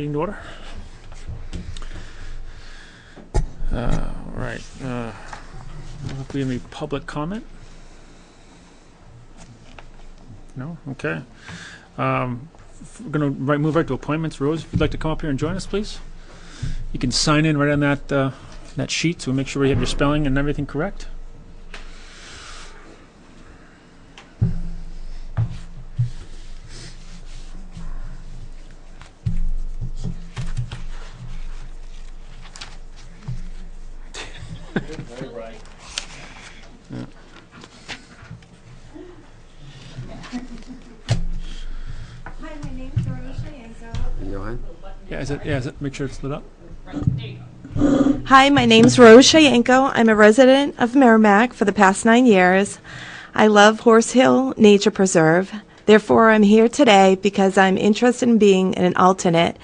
meeting to order. All right. If we have any public comment? No? Okay. We're going to move right to appointments. Rose, if you'd like to come up here and join us, please. You can sign in right on that sheet, so we make sure we have your spelling and everything correct. Make sure it's lit up. Hi, my name's Rose Shayenko. I'm a resident of Merrimack for the past 9 years. I love Horse Hill Nature Preserve. Therefore, I'm here today because I'm interested in being an alternate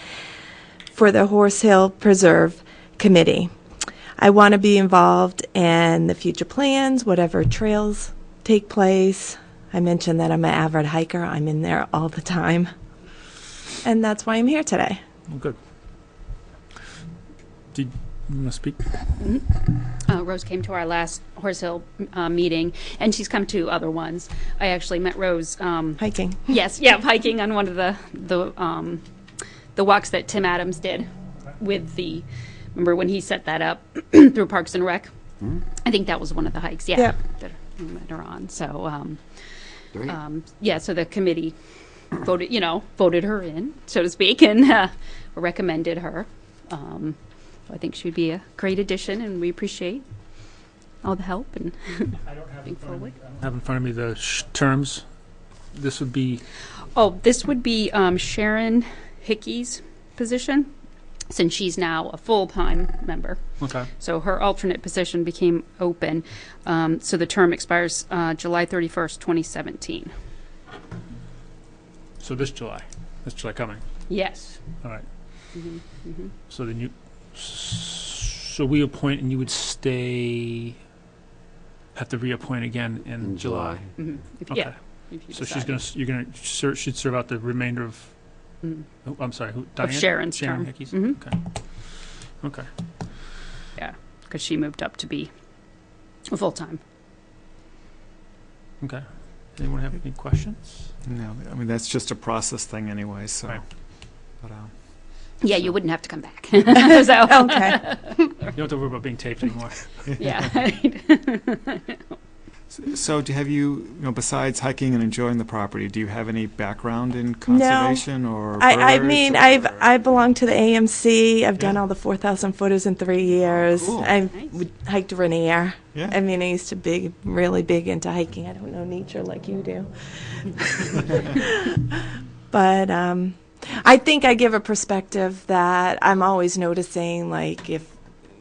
for the Horse Hill Preserve Committee. I want to be involved in the future plans, whatever trails take place. I mentioned that I'm an avid hiker. I'm in there all the time. And that's why I'm here today. Well, good. Did you want to speak? Mm-hmm. Rose came to our last Horse Hill meeting, and she's come to other ones. I actually met Rose hiking. Yes, yeah, hiking on one of the walks that Tim Adams did with the. Remember when he set that up through Parks and Rec? Mm-hmm. I think that was one of the hikes. Yeah, that we met her on. So, so the committee voted her in, so to speak, and recommended her. I think she'd be a great addition, and we appreciate all the help and I don't have in front of me the terms. This would be... this would be Sharon Hickey's position, since she's now a full-time member. Okay. So her alternate position became open. So the term expires July 31st, 2017. So this July coming? Yes. All right. Mm-hmm. Mm-hmm. So then we appoint, and you would have to reappoint again in July. Mm-hmm. Okay. So she'd serve out the remainder of. Mm-hmm. I'm sorry. Diane? Of Sharon's Sharon term. Hickey's? Mm-hmm. Okay. Yeah, because she moved up to be a full time. Okay. Anyone have any questions? No, I mean that's just a process thing anyway. So. Right. But, yeah, you wouldn't have to come back. So. Okay. You don't have to worry about being taped anymore. Yeah. So, have you besides hiking and enjoying the property, do you have any background in conservation or? I mean, I belong to the AMC. I've done all the 4,000 footers in 3 years. Cool. I've hiked Rainier. Yeah. I mean, I used to be really big into hiking. I don't know nature like you do. But I think I give a perspective that I'm always noticing, like if,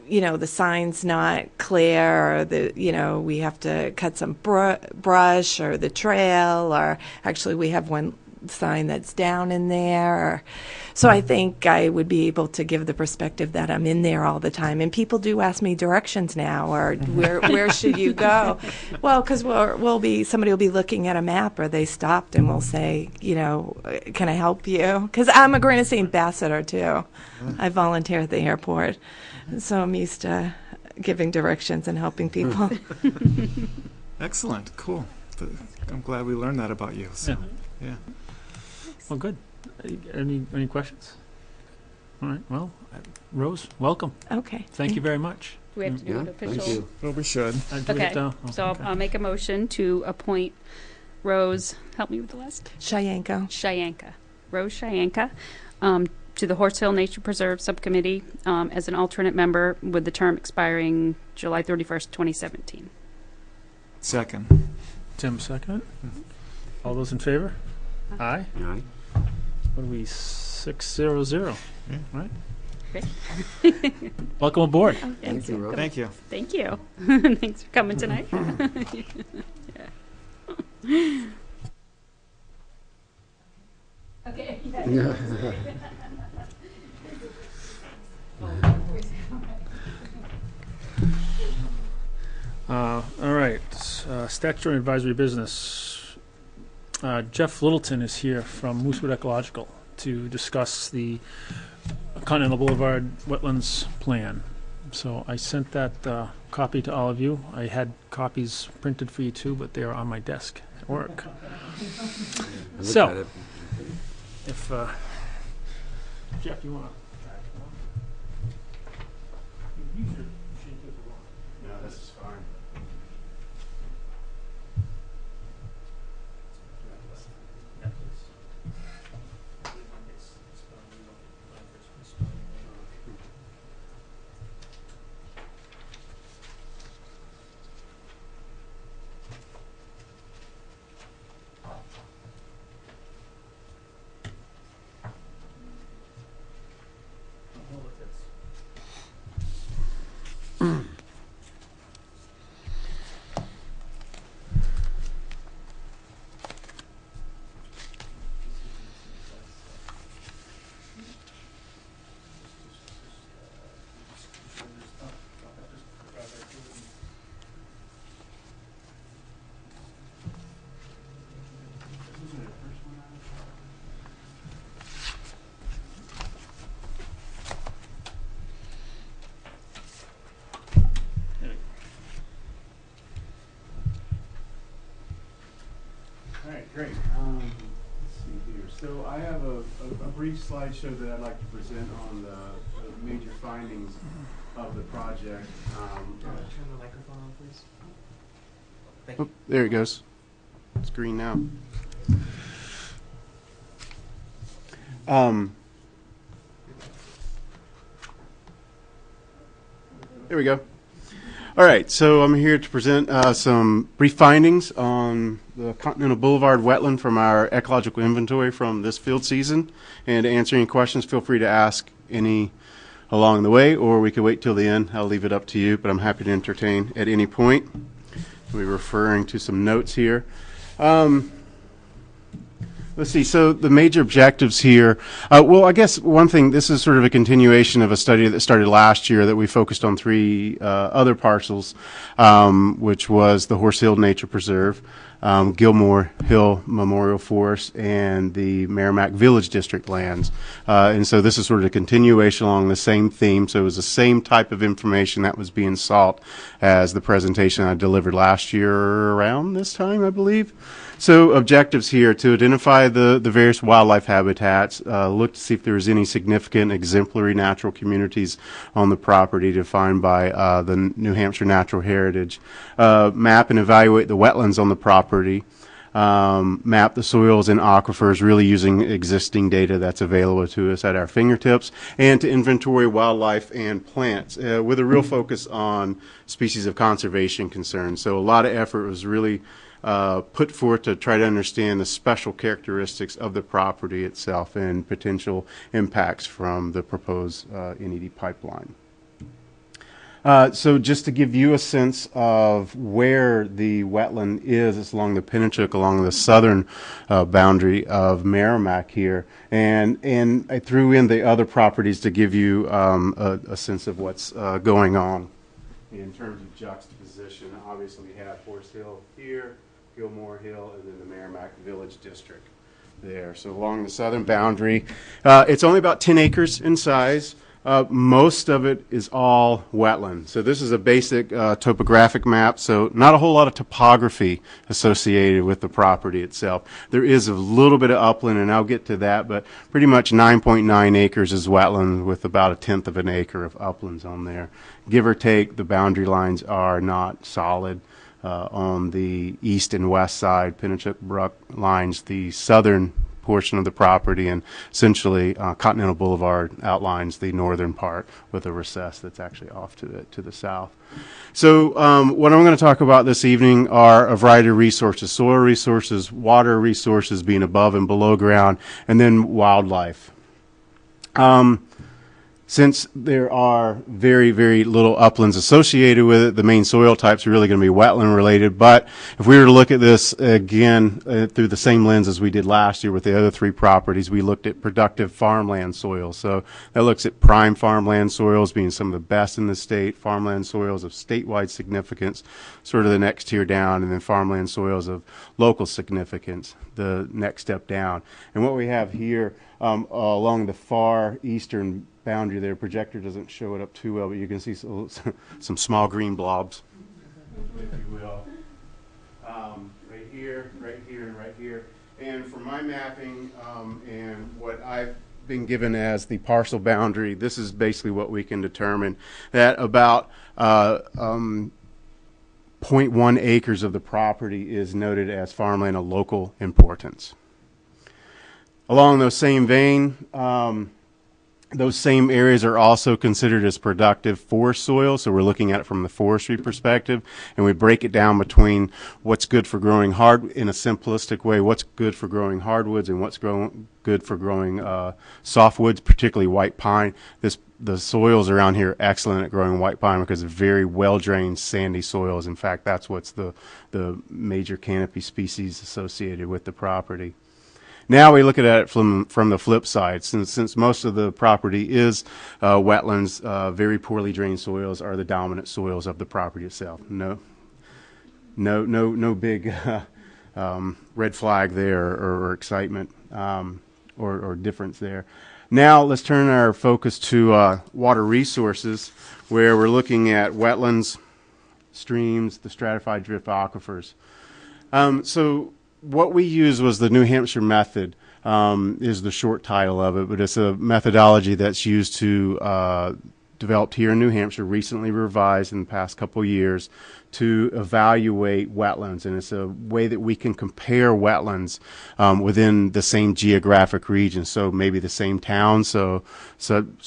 the sign's not clear, or we have to cut some brush or the trail, or actually we have one sign that's down in there. So I think I would be able to give the perspective that I'm in there all the time. And people do ask me directions now, or where should you go? Well, because somebody will be looking at a map, or they stopped and will say, can I help you? Because I'm a Granite State ambassador too. I volunteer at the airport, so I'm used to giving directions and helping people. Excellent, cool. I'm glad we learned that about you. So, yeah. Well, good. Any questions? All right. Well, Rose, welcome. Okay. Thank you very much. Do we have to do an official? Thank you. Well, we should. Okay. So I'll make a motion to appoint Rose. Help me with the last. Shayenko. Rose Shayenko. To the Horse Hill Nature Preserve Subcommittee as an alternate member with the term expiring July 31st, 2017. Second. Tim, second. All those in favor? Aye. Aye. What are we, 6-0-0? Yeah. Right? Great. Welcome aboard. Oh, Thank you, Rose. Thank you. Thank you. Thanks for coming tonight. Okay. All right. Statutory advisory business. Jeff Littleton is here from Moosewood Ecological. to discuss the Continental Boulevard Wetlands Plan. So I sent that copy to all of you. I had copies printed for you too, but they are on my desk at work. So, if Jeff, you want to? No, this is fine. All right, great. Let's see here. So I have a brief slideshow that I'd like to present on the major findings of the project. Turn the microphone on, please. Thank Oh, there it goes. It's green now. There we go. All right, so I'm here to present some brief findings on the Continental Boulevard wetland from our ecological inventory from this field season. And to answer any questions, feel free to ask any along the way, or we could wait till the end. I'll leave it up to you, but I'm happy to entertain at any point. We're referring to some notes here. Let's see, so the major objectives here, well, I guess one thing, this is sort of a continuation of a study that started last year that we focused on three other parcels, which was the Horse Hill Nature Preserve, Gilmore Hill Memorial Forest, and the Merrimack Village District lands. And so this is sort of a continuation along the same theme, so it was the same type of information that was being sought as the presentation I delivered last year around this time, I believe. So objectives here to identify the various wildlife habitats, look to see if there is any significant exemplary natural communities on the property defined by the New Hampshire Natural Heritage, map and evaluate the wetlands on the property, map the soils and aquifers really using existing data that's available to us at our fingertips, and to inventory wildlife and plants with a real focus on species of conservation concerns. So a lot of effort was really put forth to try to understand the special characteristics of the property itself and potential impacts from the proposed NED pipeline. So just to give you a sense of where the wetland is, it's along the Pennachuck, along the southern boundary of Merrimack here. And I threw in the other properties to give you a sense of what's going on in terms of juxtaposition. Obviously, we have Horse Hill here, Gilmore Hill, and then the Merrimack Village District there. So along the southern boundary, it's only about 10 acres in size. Most of it is all wetland. So this is a basic topographic map, so not a whole lot of topography associated with the property itself. There is a little bit of upland, and I'll get to that, but pretty much 9.9 acres is wetland with about a tenth of an acre of uplands on there. Give or take, the boundary lines are not solid. On the east and west side, Pennachuck Brook lines the southern portion of the property, and essentially Continental Boulevard outlines the northern part with a recess that's actually off to the south. So what I'm going to talk about this evening are a variety of resources: soil resources, water resources being above and below ground, and then wildlife. Since there are very, very little uplands associated with it, the main soil types are really going to be wetland related. But if we were to look at this again through the same lens as we did last year with the other three properties, we looked at productive farmland soils. So that looks at prime farmland soils being some of the best in the state, farmland soils of statewide significance, sort of the next tier down, and then farmland soils of local significance. the next step down. And what we have here along the far eastern boundary there, projector doesn't show it up too well, but you can see some small green blobs, if you will. Right here, right here, and right here. And for my mapping and what I've been given as the parcel boundary, this is basically what we can determine, that about 0.1 acres of the property is noted as farmland of local importance. Along those same vein, those same areas are also considered as productive forest soil, so we're looking at it from the forestry perspective, and we break it down between what's good for growing in a simplistic way, what's good for growing hardwoods and what's good for growing softwoods, particularly white pine. The soils around here are excellent at growing white pine because they're very well-drained, sandy soils. In fact, that's what's the major canopy species associated with the property. Now we look at it from the flip side. Since most of the property is wetlands, very poorly drained soils are the dominant soils of the property itself. No big red flag there or excitement or difference there. Now let's turn our focus to water resources, where we're looking at wetlands, streams, the stratified drift aquifers. So what we used was the New Hampshire method, is the short title of it, but it's a methodology that's used to developed here in New Hampshire, recently revised in the past couple of years, to evaluate wetlands. And it's a way that we can compare wetlands within the same geographic region, so maybe the same town, so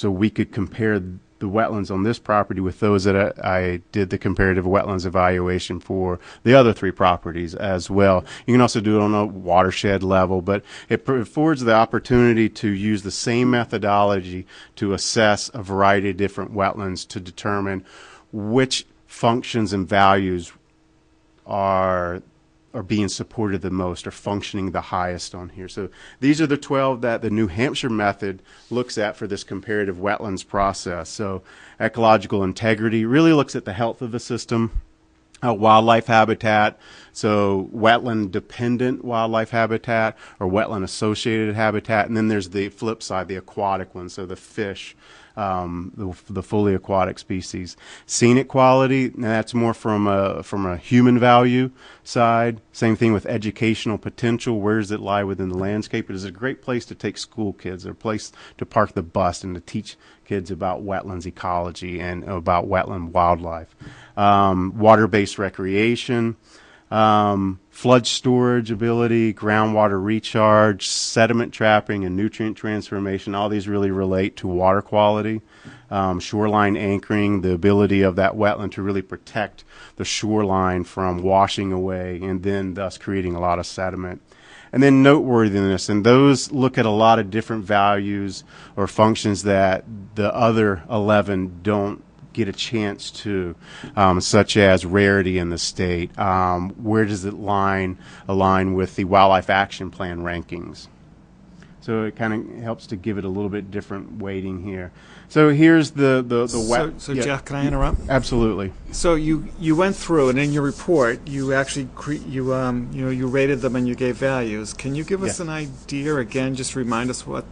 we could compare the wetlands on this property with those that I did the comparative wetlands evaluation for the other three properties as well. You can also do it on a watershed level, but it affords the opportunity to use the same methodology to assess a variety of different wetlands to determine which functions and values are being supported the most, or functioning the highest on here. So these are the 12 that the New Hampshire method looks at for this comparative wetlands process. So ecological integrity really looks at the health of the system, wildlife habitat, so wetland dependent wildlife habitat or wetland associated habitat, and then there's the flip side, the aquatic one, so the fish, the fully aquatic species. Scenic quality, that's more from a human value side. Same thing with educational potential. Where does it lie within the landscape? It is a great place to take school kids, or a place to park the bus and to teach kids about wetlands ecology and about wetland wildlife. Water-based recreation, flood storage ability, groundwater recharge, sediment trapping, and nutrient transformation. All these really relate to water quality. Shoreline anchoring, the ability of that wetland to really protect the shoreline from washing away and then thus creating a lot of sediment. And then noteworthiness, and those look at a lot of different values or functions that the other 11 don't get a chance to, such as rarity in the state. Where does it align with the Wildlife Action Plan rankings? So it kind of helps to give it a little bit different weighting here. So here's the wet. So yeah. Jeff, can I interrupt? Absolutely. So you went through, and in your report, you actually you rated them and you gave values. Can you give us an idea again? Just remind us what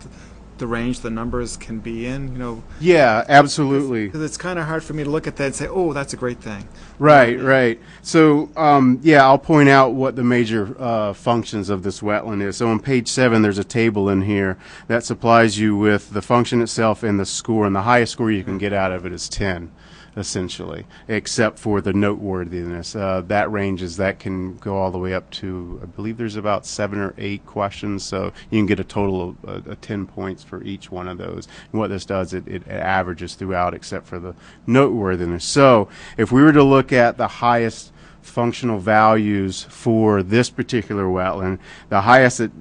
the range the numbers can be in. Yeah, absolutely. Because it's kind of hard for me to look at that and say, oh, that's a great thing. Right. So I'll point out what the major functions of this wetland is. So on page 7, there's a table in here that supplies you with the function itself and the score, and the highest score you can get out of it is 10. Essentially, except for the noteworthiness. That can go all the way up to, I believe there's about 7 or 8 questions, so you can get a total of 10 points for each one of those. And what this does, it averages throughout except for the noteworthiness. So if we were to look at the highest functional values for this particular wetland, the highest that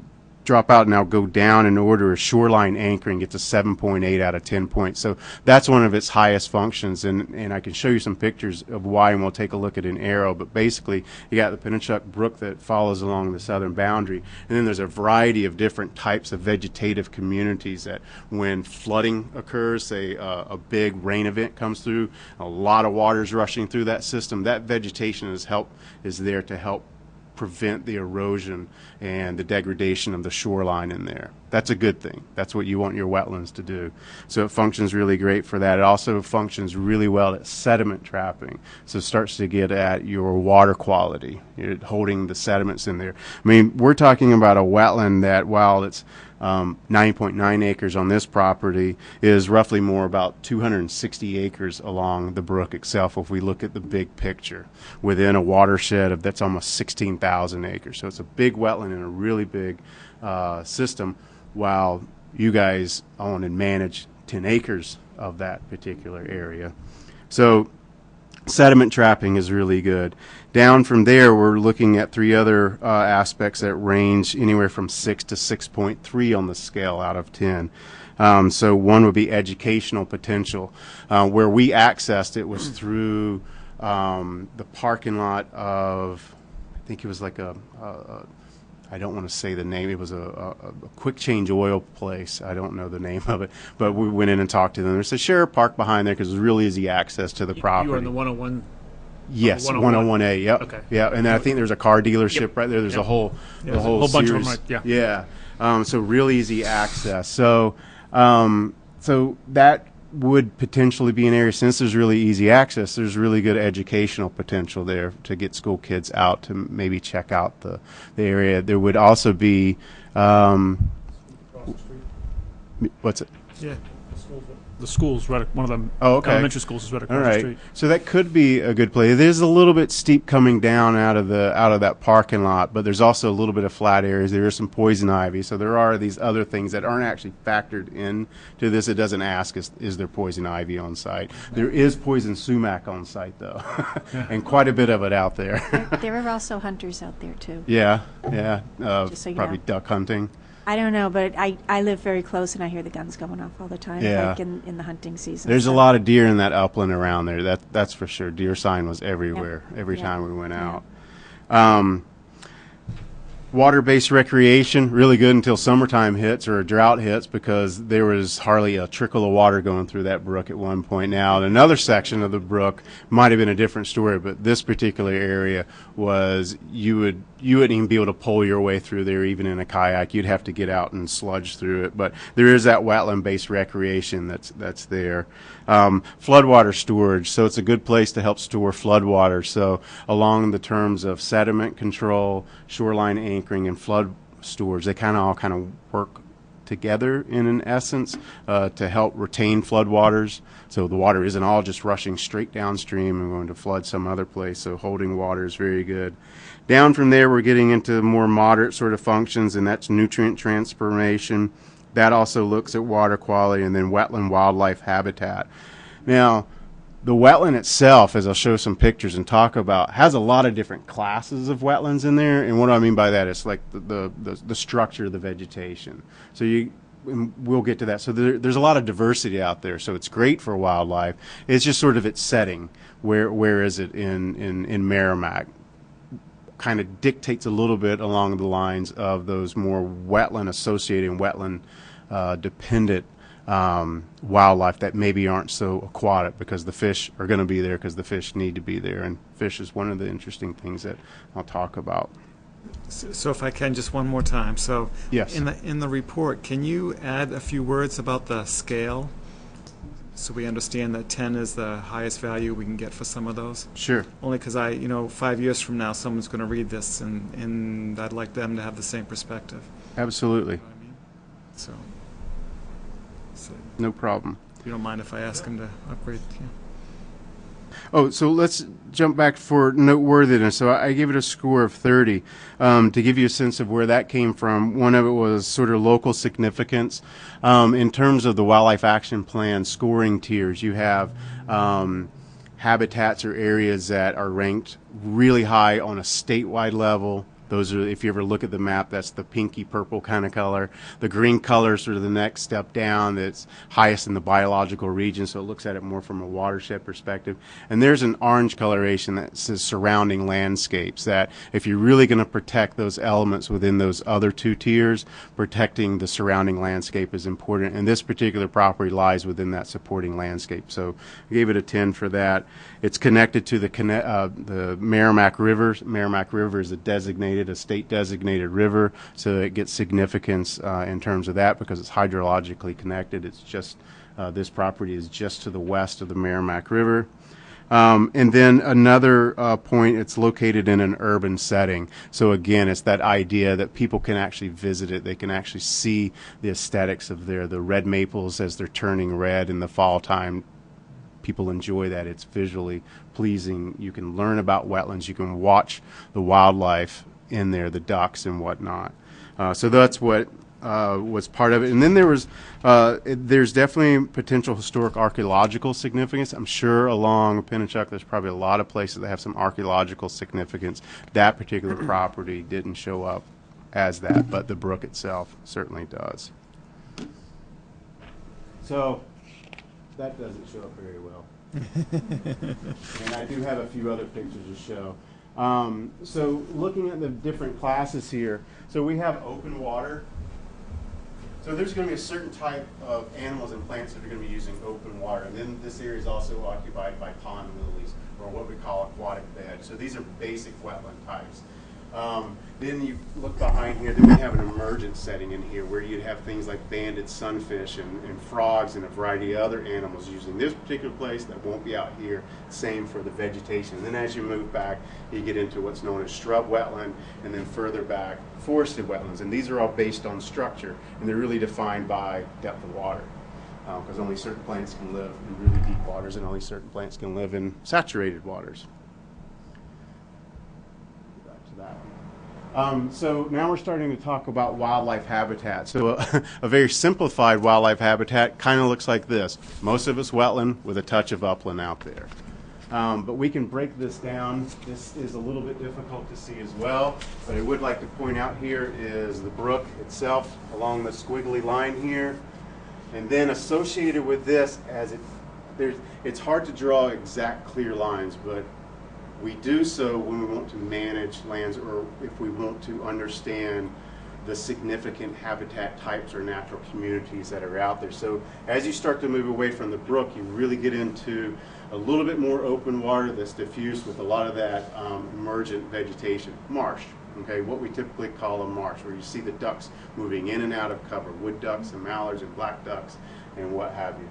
drop out and now go down in order is shoreline anchoring. Gets a 7.8 out of 10 points. So that's one of its highest functions, and I can show you some pictures of why, and we'll take a look at an arrow. But basically, you got the Pennachuck Brook that follows along the southern boundary, and then there's a variety of different types of vegetative communities that when flooding occurs, say a big rain event comes through, a lot of water is rushing through that system, that vegetation is there to help prevent the erosion and the degradation of the shoreline in there. That's a good thing. That's what you want your wetlands to do. So it functions really great for that. It also functions really well at sediment trapping. So it starts to get at your water quality, you're holding the sediments in there. I mean, we're talking about a wetland that, while it's 9.9 acres on this property, is roughly more about 260 acres along the brook itself if we look at the big picture, within a watershed of that's almost 16,000 acres. So it's a big wetland in a really big system, while you guys own and manage 10 acres of that particular area. So sediment trapping is really good. Down from there, we're looking at three other aspects that range anywhere from 6 to 6.3 on the scale out of 10. So one would be educational potential. Where we accessed it was through the parking lot of, I think it was like I don't want to say the name. It was a quick change oil place. I don't know the name of it, but we went in and talked to them. They said, sure, park behind there because there's really easy access to the property. You were on the 101? Yes, 101A, yep. Okay. Yeah, and then I think there's a car dealership right there. There's Yep. a whole There's a whole bunch of them, series. right, yeah. Yeah. So real easy access. So that would potentially be an area, since there's really easy access, there's really good educational potential there to get school kids out to maybe check out the area. There would also be, what's it? Yeah. The school's right, one of the Oh, okay. elementary schools is right across All the right, street. so that could be a good play. It is a little bit steep coming down out of that parking lot, but there's also a little bit of flat areas. There is some poison ivy, so there are these other things that aren't actually factored in to this. It doesn't ask, is there poison ivy on site? There is poison sumac on site, though, and quite a bit of it out there. There are also hunters out there, too. Yeah, Just so you probably know. duck hunting. I don't know, but I live very close, and I hear the guns going off all the time, Yeah. like in the hunting season. There's a so- lot of deer in that upland around there. That's for sure. Deer sign was everywhere every Yeah. time we went Yeah. out. Water-based recreation, really good until summertime hits or a drought hits, because there was hardly a trickle of water going through that brook at one point. Now, in another section of the brook might have been a different story, but this particular area was you wouldn't even be able to pole your way through there, even in a kayak. You'd have to get out and sludge through it. But there is that wetland-based recreation that's there. Floodwater storage, so it's a good place to help store floodwater. So along the terms of sediment control, shoreline anchoring, and flood storage, they all work together in an essence to help retain floodwaters. So the water isn't all just rushing straight downstream and going to flood some other place. So holding water is very good. Down from there, we're getting into more moderate sort of functions, and that's nutrient transformation. That also looks at water quality, and then wetland wildlife habitat. Now, the wetland itself, as I'll show some pictures and talk about, has a lot of different classes of wetlands in there. And what I mean by that is like the structure of the vegetation. So and we'll get to that. So there's a lot of diversity out there. So it's great for wildlife. It's just sort of its setting. Where is it in Merrimack? Kind of dictates a little bit along the lines of those more wetland associated and wetland dependent wildlife that maybe aren't so aquatic, because the fish are going to be there because the fish need to be there, and fish is one of the interesting things that I'll talk about. So if I can, just one more time. So Yes. in the report, can you add a few words about the scale, so we understand that 10 is the highest value we can get for some of those? Sure. Only because 5 years from now, someone's going to read this, and I'd like them to have the same perspective. Absolutely. You know what I mean? So No problem. if you don't mind if I ask them to upgrade. Yeah. Oh, so let's jump back for noteworthiness. So I gave it a score of 30. To give you a sense of where that came from, one of it was sort of local significance. In terms of the Wildlife Action Plan scoring tiers, you have habitats or areas that are ranked really high on a statewide level, Those are, if you ever look at the map, that's the pinky purple kind of color. The green color is sort of the next step down that's highest in the biological region, so it looks at it more from a watershed perspective. And there's an orange coloration that says surrounding landscapes, that if you're really going to protect those elements within those other two tiers, protecting the surrounding landscape is important. And this particular property lies within that supporting landscape. So I gave it a 10 for that. It's connected to the Merrimack River. Merrimack River is a state designated river, so it gets significance in terms of that because it's hydrologically connected. It's just this property is just to the west of the Merrimack River. And then another point, it's located in an urban setting. So again, it's that idea that people can actually visit it. They can actually see the aesthetics of the red maples as they're turning red in the fall time. People enjoy that. It's visually pleasing. You can learn about wetlands. You can watch the wildlife in there, the ducks and whatnot. So that's what was part of it. And then there's definitely potential historic archaeological significance. I'm sure along Pennachuck there's probably a lot of places that have some archaeological significance. That particular property didn't show up as that, but the brook itself certainly does. So that doesn't show up very well. And I do have a few other pictures to show. So looking at the different classes here, so we have open water. So there's going to be a certain type of animals and plants that are going to be using open water. And then this area is also occupied by pond lilies, or what we call aquatic bed. So these are basic wetland types. Then you look behind here, then we have an emergent setting in here where you'd have things like banded sunfish and frogs and a variety of other animals using this particular place that won't be out here. Same for the vegetation. And then as you move back, you get into what's known as shrub wetland, and then further back, forested wetlands. And these are all based on structure, and they're really defined by depth of water. Because only certain plants can live in really deep waters, and only certain plants can live in saturated waters. So now we're starting to talk about wildlife habitat. So a very simplified wildlife habitat kind of looks like this. Most of it's wetland with a touch of upland out there. But we can break this down. This is a little bit difficult to see as well, but I would like to point out here is the brook itself along the squiggly line here. And then associated with this, it's hard to draw exact clear lines, but we do so when we want to manage lands, or if we want to understand the significant habitat types or natural communities that are out there. So as you start to move away from the brook, you really get into a little bit more open water that's diffused with a lot of that emergent vegetation. Marsh, okay, what we typically call a marsh, where you see the ducks moving in and out of cover, wood ducks and mallards and black ducks and what have you.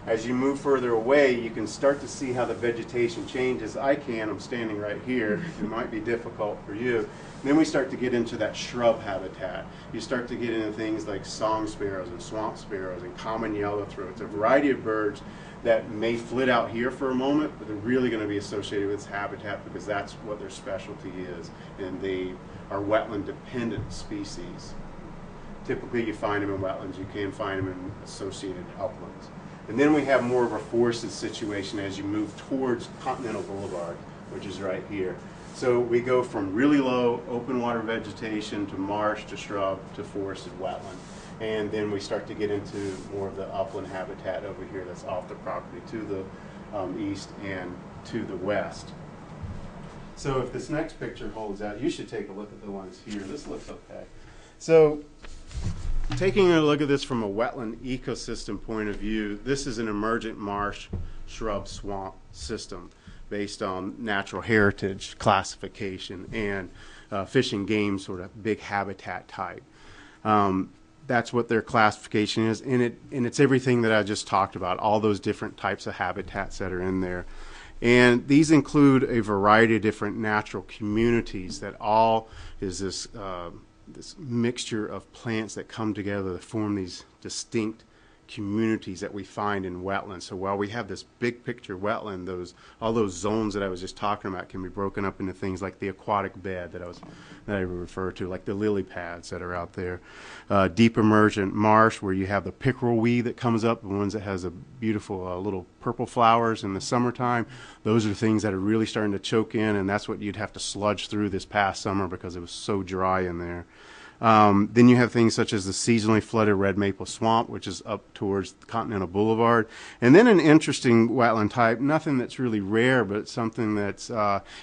As you move further away, you can start to see how the vegetation changes. I'm standing right here. It might be difficult for you. And then we start to get into that shrub habitat. You start to get into things like song sparrows and swamp sparrows and common yellowthroats, a variety of birds that may flit out here for a moment, but they're really going to be associated with this habitat because that's what their specialty is, and they are wetland dependent species. Typically you find them in wetlands. You can find them in associated uplands. And then we have more of a forested situation as you move towards Continental Boulevard, which is right here. So we go from really low open water vegetation to marsh to shrub to forested wetland. And then we start to get into more of the upland habitat over here that's off the property to the east and to the west. So if this next picture holds out, you should take a look at the ones here. This looks okay. So taking a look at this from a wetland ecosystem point of view, this is an emergent marsh shrub swamp system based on natural heritage classification and fish and game sort of big habitat type. That's what their classification is, and it's everything that I just talked about, all those different types of habitats that are in there. And these include a variety of different natural communities that all is this mixture of plants that come together to form these distinct communities that we find in wetlands. So while we have this big picture wetland, all those zones that I was just talking about can be broken up into things like the aquatic bed that I refer to, like the lily pads that are out there, deep emergent marsh where you have the pickerel weed that comes up, the ones that has a beautiful little purple flowers in the summertime. Those are things that are really starting to choke in, and that's what you'd have to sludge through this past summer because it was so dry in there. Then you have things such as the seasonally flooded red maple swamp, which is up towards Continental Boulevard. And then an interesting wetland type, nothing that's really rare, but something that's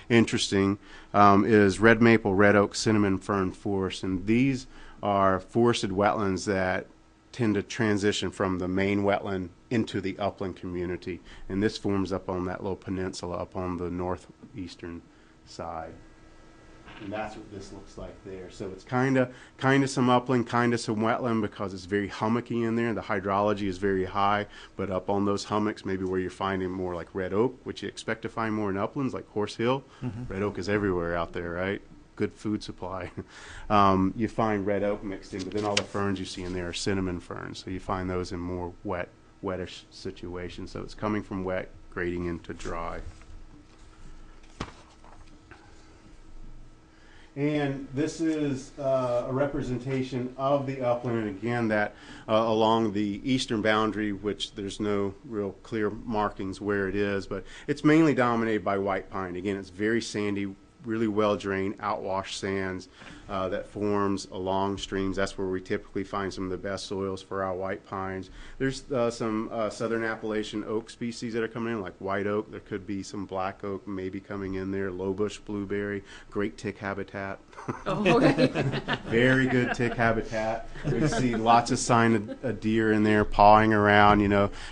interesting, is red maple, red oak, cinnamon fern forest. And these are forested wetlands that tend to transition from the main wetland into the upland community. And this forms up on that little peninsula up on the northeastern side. And that's what this looks like there. So it's kind of some upland, kind of some wetland because it's very hummocky in there. The hydrology is very high, but up on those hummocks, maybe where you're finding more like red oak, which you expect to find more in uplands like Horse Hill. Red oak is everywhere out there, right? Good food supply. You find red oak mixed in, but then all the ferns you see in there are cinnamon ferns. So you find those in more wettish situations. So it's coming from wet, grading into dry. And this is a representation of the upland, and again, that along the eastern boundary, which there's no real clear markings where it is, but it's mainly dominated by white pine. Again, it's very sandy, really well drained, outwash sands that forms along streams. That's where we typically find some of the best soils for our white pines. There's some southern Appalachian oak species that are coming in, like white oak. There could be some black oak maybe coming in there, low bush blueberry, great tick habitat. Oh, okay. Very good tick habitat. We see lots of sign of deer in there pawing around,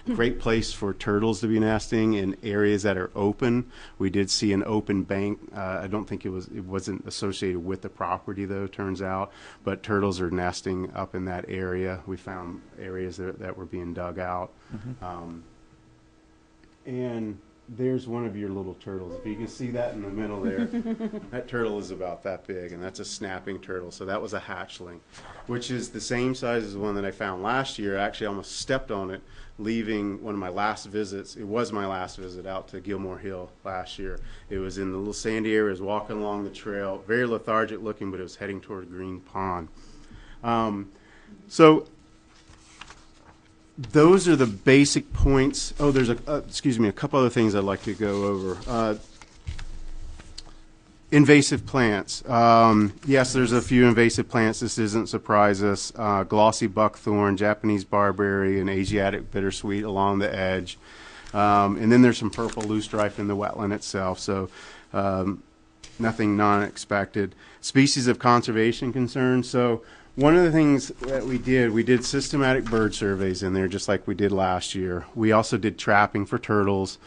Great place for turtles to be nesting in areas that are open. We did see an open bank. I don't think it wasn't associated with the property though, turns out, but turtles are nesting up in that area. We found areas that were being dug out. And there's one of your little turtles. If you can see that in the middle there, that turtle is about that big, and that's a snapping turtle. So that was a hatchling, which is the same size as the one that I found last year. I actually almost stepped on it leaving one of my last visits. It was my last visit out to Gilmore Hill last year. It was in the little sandy area. It was walking along the trail, very lethargic looking, but it was heading toward Green Pond. So those are the basic points. Oh, there's a couple other things I'd like to go over. Invasive plants. Yes, there's a few invasive plants. This doesn't surprise us. Glossy buckthorn, Japanese barberry, and Asiatic bittersweet along the edge. And then there's some purple loosestrife in the wetland itself. So nothing non-expected. Species of conservation concerns. So one of the things that we did systematic bird surveys in there, just like we did last year. We also did trapping for turtles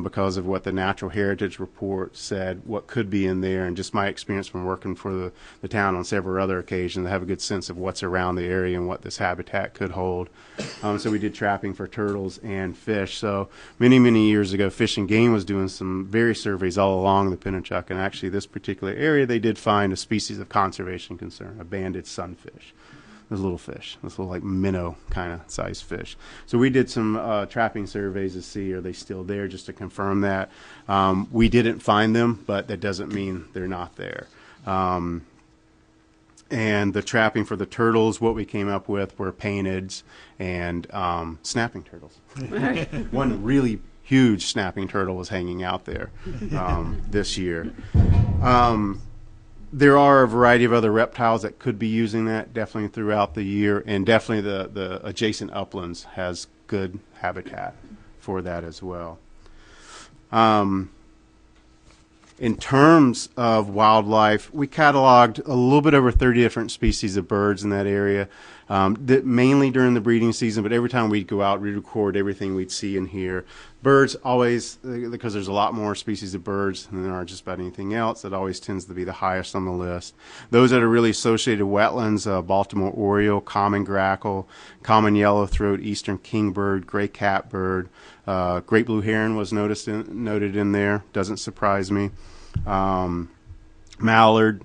because of what the Natural Heritage Report said, what could be in there, and just my experience from working for the town on several other occasions. I have a good sense of what's around the area and what this habitat could hold. So we did trapping for turtles and fish. So many, many years ago, Fish and Game was doing some various surveys all along the Pennachuck, and actually this particular area, they did find a species of conservation concern, a banded sunfish. Those little fish, those little like minnow kind of size fish. So we did some trapping surveys to see are they still there, just to confirm that. We didn't find them, but that doesn't mean they're not there. And the trapping for the turtles, what we came up with were painteds and snapping turtles. One really huge snapping turtle was hanging out there this year. There are a variety of other reptiles that could be using that definitely throughout the year, and definitely the adjacent uplands has good habitat for that as well. In terms of wildlife, we cataloged a little bit over 30 different species of birds in that area, mainly during the breeding season, but every time we'd go out, we'd record everything we'd see and hear. Birds always, because there's a lot more species of birds than there are just about anything else, that always tends to be the highest on the list. Those that are really associated wetlands, Baltimore oriole, common grackle, common yellowthroat, eastern kingbird, gray catbird, great blue heron was noted in there, doesn't surprise me. Mallard,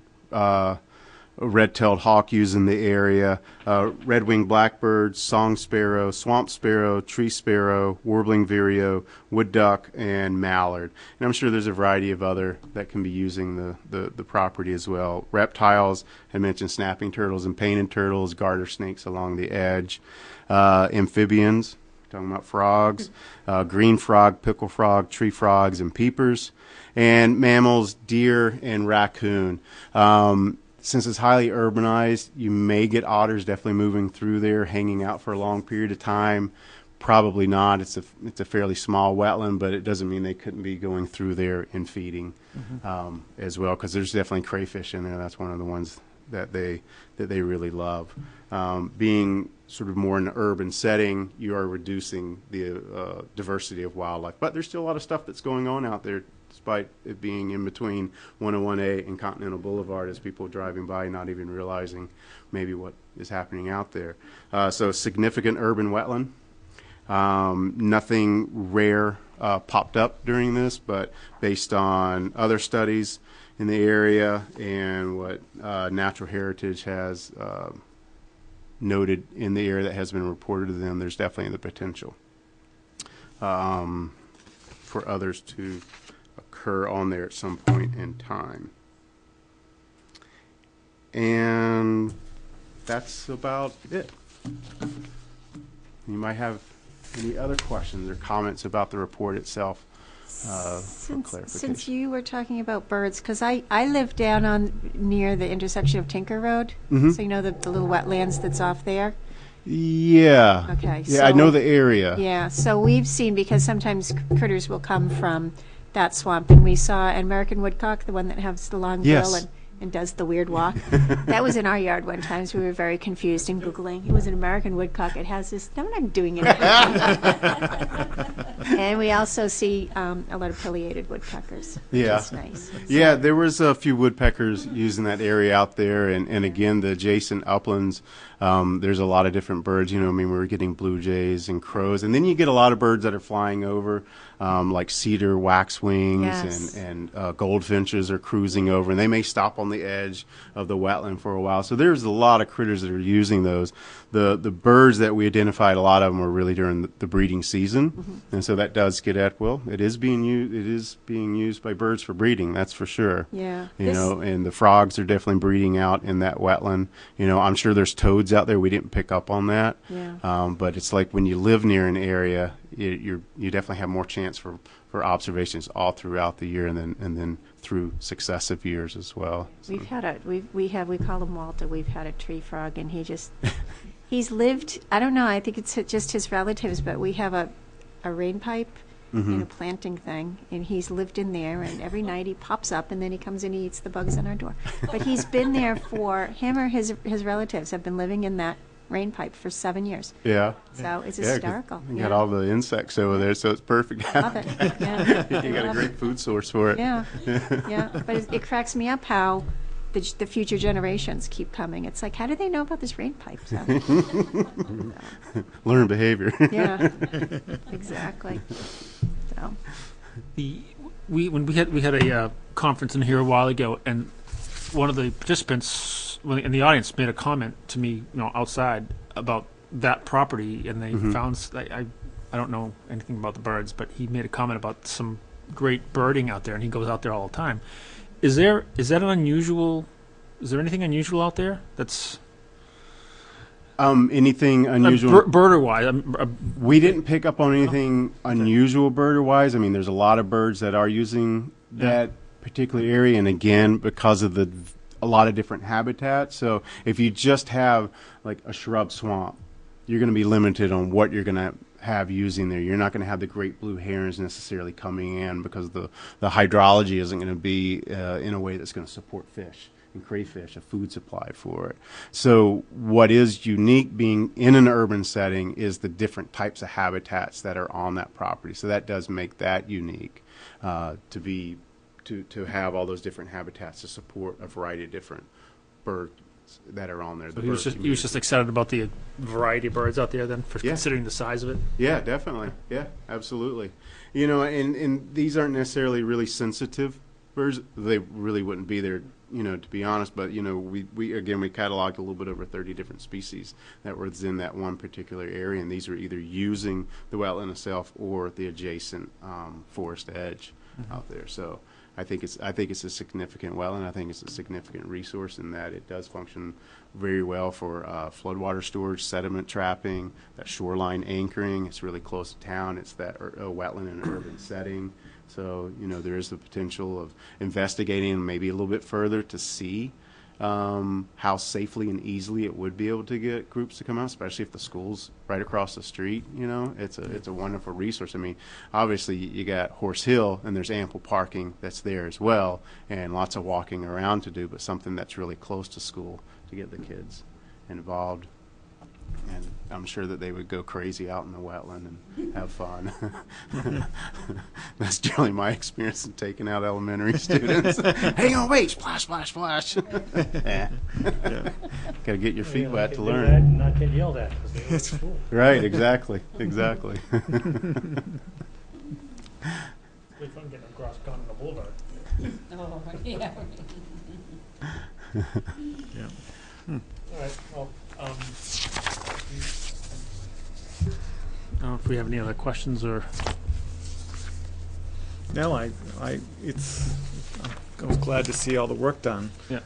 red-tailed hawk used in the area, red-winged blackbird, song sparrow, swamp sparrow, tree sparrow, warbling vireo, wood duck, and mallard. And I'm sure there's a variety of other that can be using the property as well. Reptiles, I mentioned snapping turtles and painted turtles, garter snakes along the edge. Amphibians, talking about frogs, green frog, pickle frog, tree frogs, and peepers. And mammals, deer and raccoon. Since it's highly urbanized, you may get otters definitely moving through there, hanging out for a long period of time. Probably not. It's a fairly small wetland, but it doesn't mean they couldn't be going through there and feeding as well, because there's definitely crayfish in there. That's one of the ones that they really love. Being sort of more in an urban setting, you are reducing the diversity of wildlife. But there's still a lot of stuff that's going on out there, despite it being in between 101A and Continental Boulevard, as people driving by not even realizing maybe what is happening out there. So significant urban wetland. Nothing rare popped up during this, but based on other studies in the area and what Natural Heritage has noted in the area that has been reported to them, there's definitely the potential for others to occur on there at some point in time. And that's about it. You might have any other questions or comments about the report itself for clarification. Since you were talking about birds, because I live down on near the intersection of Tinker Road, so you know the little wetlands that's off there? Yeah. Okay. Yeah, I know the area. Yeah, so we've seen, because sometimes critters will come from that swamp, and we saw an American woodcock, the one that has the long bill and does the weird walk. That was in our yard one time, so we were very confused and Googling. It was an American woodcock. It has this, I'm not doing it. And we also see a lot of pileated woodpeckers, which is nice. Yeah, there was a few woodpeckers using that area out there, and again, the adjacent uplands, there's a lot of different birds. You know, I mean, we were getting blue jays and crows, and then you get a lot of birds that are flying over, like cedar waxwings and goldfinches are cruising over, and they may stop on the edge of the wetland for a while. So there's a lot of critters that are using those. The birds that we identified, a lot of them were really during the breeding season, and so that does get at, well, it is being used by birds for breeding, that's for sure. Yeah. You know, and the frogs are definitely breeding out in that wetland. You know, I'm sure there's toads out there. We didn't pick up on that. Yeah. But it's like when you live near an area, you definitely have more chance for observations all throughout the year, and then through successive years as well. So. We've had we call him Walter. We've had a tree frog, and he's lived, I don't know, I think it's just his relatives, but we have a rain pipe and a planting thing, and he's lived in there, and every night he pops up, and then he comes and he eats the bugs on our door. But he's been there for, him or his relatives have been living in that rain pipe for 7 years. Yeah. So it's hysterical. You got all the insects over there, so it's perfect. Love it. Yeah. You got a great food source for it. Yeah. Yeah. But it cracks me up how the future generations keep coming. It's like, how do they know about this rain pipe? So. Learn behavior. Yeah. Exactly. So. We had a conference in here a while ago, and one of the participants in the audience made a comment to me, outside about that property, and they found I don't know anything about the birds, but he made a comment about some great birding out there, and he goes out there all the time. Is there anything unusual out there that's anything unusual birder wise? We didn't pick up on anything unusual birder wise. I mean, there's a lot of birds that are using that particular area, and again, because of a lot of different habitats. So if you just have like a shrub swamp, you're going to be limited on what you're going to have using there. You're not going to have the great blue herons necessarily coming in, because the hydrology isn't going to be in a way that's going to support fish and crayfish, a food supply for it. So what is unique being in an urban setting is the different types of habitats that are on that property. So that does make that unique to have all those different habitats to support a variety of different birds that are on there. So he was just excited about the variety of birds out there then, for considering the size of it? Yeah, definitely. Yeah, absolutely. And these aren't necessarily really sensitive birds. They really wouldn't be. They're to be honest, but we cataloged a little bit over 30 different species that were within that one particular area, and these were either using the wetland itself or the adjacent forest edge out there. So I think it's a significant wetland. I think it's a significant resource in that it does function very well for floodwater storage, sediment trapping, that shoreline anchoring. It's really close to town. It's that wetland in an urban setting. So, there is the potential of investigating maybe a little bit further to see how safely and easily it would be able to get groups to come out, especially if the school's right across the street. It's a wonderful resource. I mean, obviously you got Horse Hill, and there's ample parking that's there as well, and lots of walking around to do, but something that's really close to school to get the kids involved. And I'm sure that they would go crazy out in the wetland and have fun. That's generally my experience in taking out elementary students. Hang on, wait, splash, splash, splash. Yeah. Got to get your feet wet to learn. And not get yelled at because they were at school. Right, exactly, exactly. It's really fun getting across Continental Boulevard. Oh, yeah. Yeah. All right, well, I don't know if we have any other questions or... No, I was glad to see all the work done. Yeah.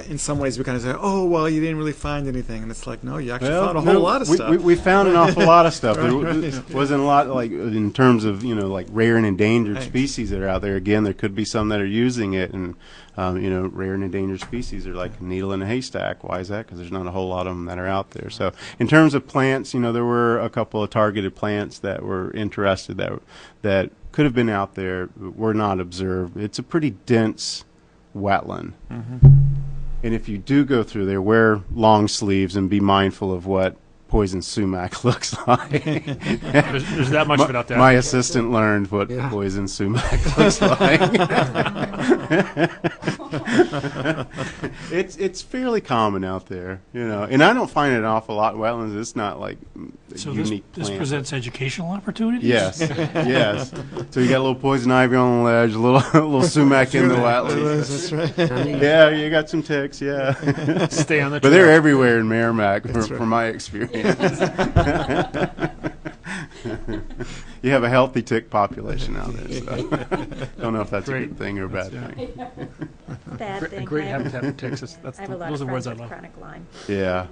In some ways we kind of say, oh, well, you didn't really find anything. And it's like, no, you actually found a whole lot of stuff. We found an awful lot of stuff. Right, There wasn't a lot, like, in terms of, like rare and endangered species that are out there. Again, there could be some that are using it. And, rare and endangered species are like a needle in a haystack. Why is that? Because there's not a whole lot of them that are out there. So in terms of plants, there were a couple of targeted plants that were interested that could have been out there, but were not observed. It's a pretty dense wetland. And if you do go through there, wear long sleeves and be mindful of what poison sumac looks like. There's that much of it out there. My assistant learned what poison sumac looks like. It's fairly common out there, and I don't find it an awful lot in wetlands. It's not like a unique this plant. presents educational opportunities? Yes, yes. So you got a little poison ivy on the ledge, a little sumac in the wetlands. That's right. Yeah, you got some ticks, yeah. Stay on the But trail. they're everywhere in Merrimack, from my experience. You have a healthy tick population out there, so don't know if that's a Great. good thing or a bad Yeah. thing. Bad thing. Great I have- habitat for ticks. I have a lot Those of are words friends I with love. chronic Lyme. Yeah,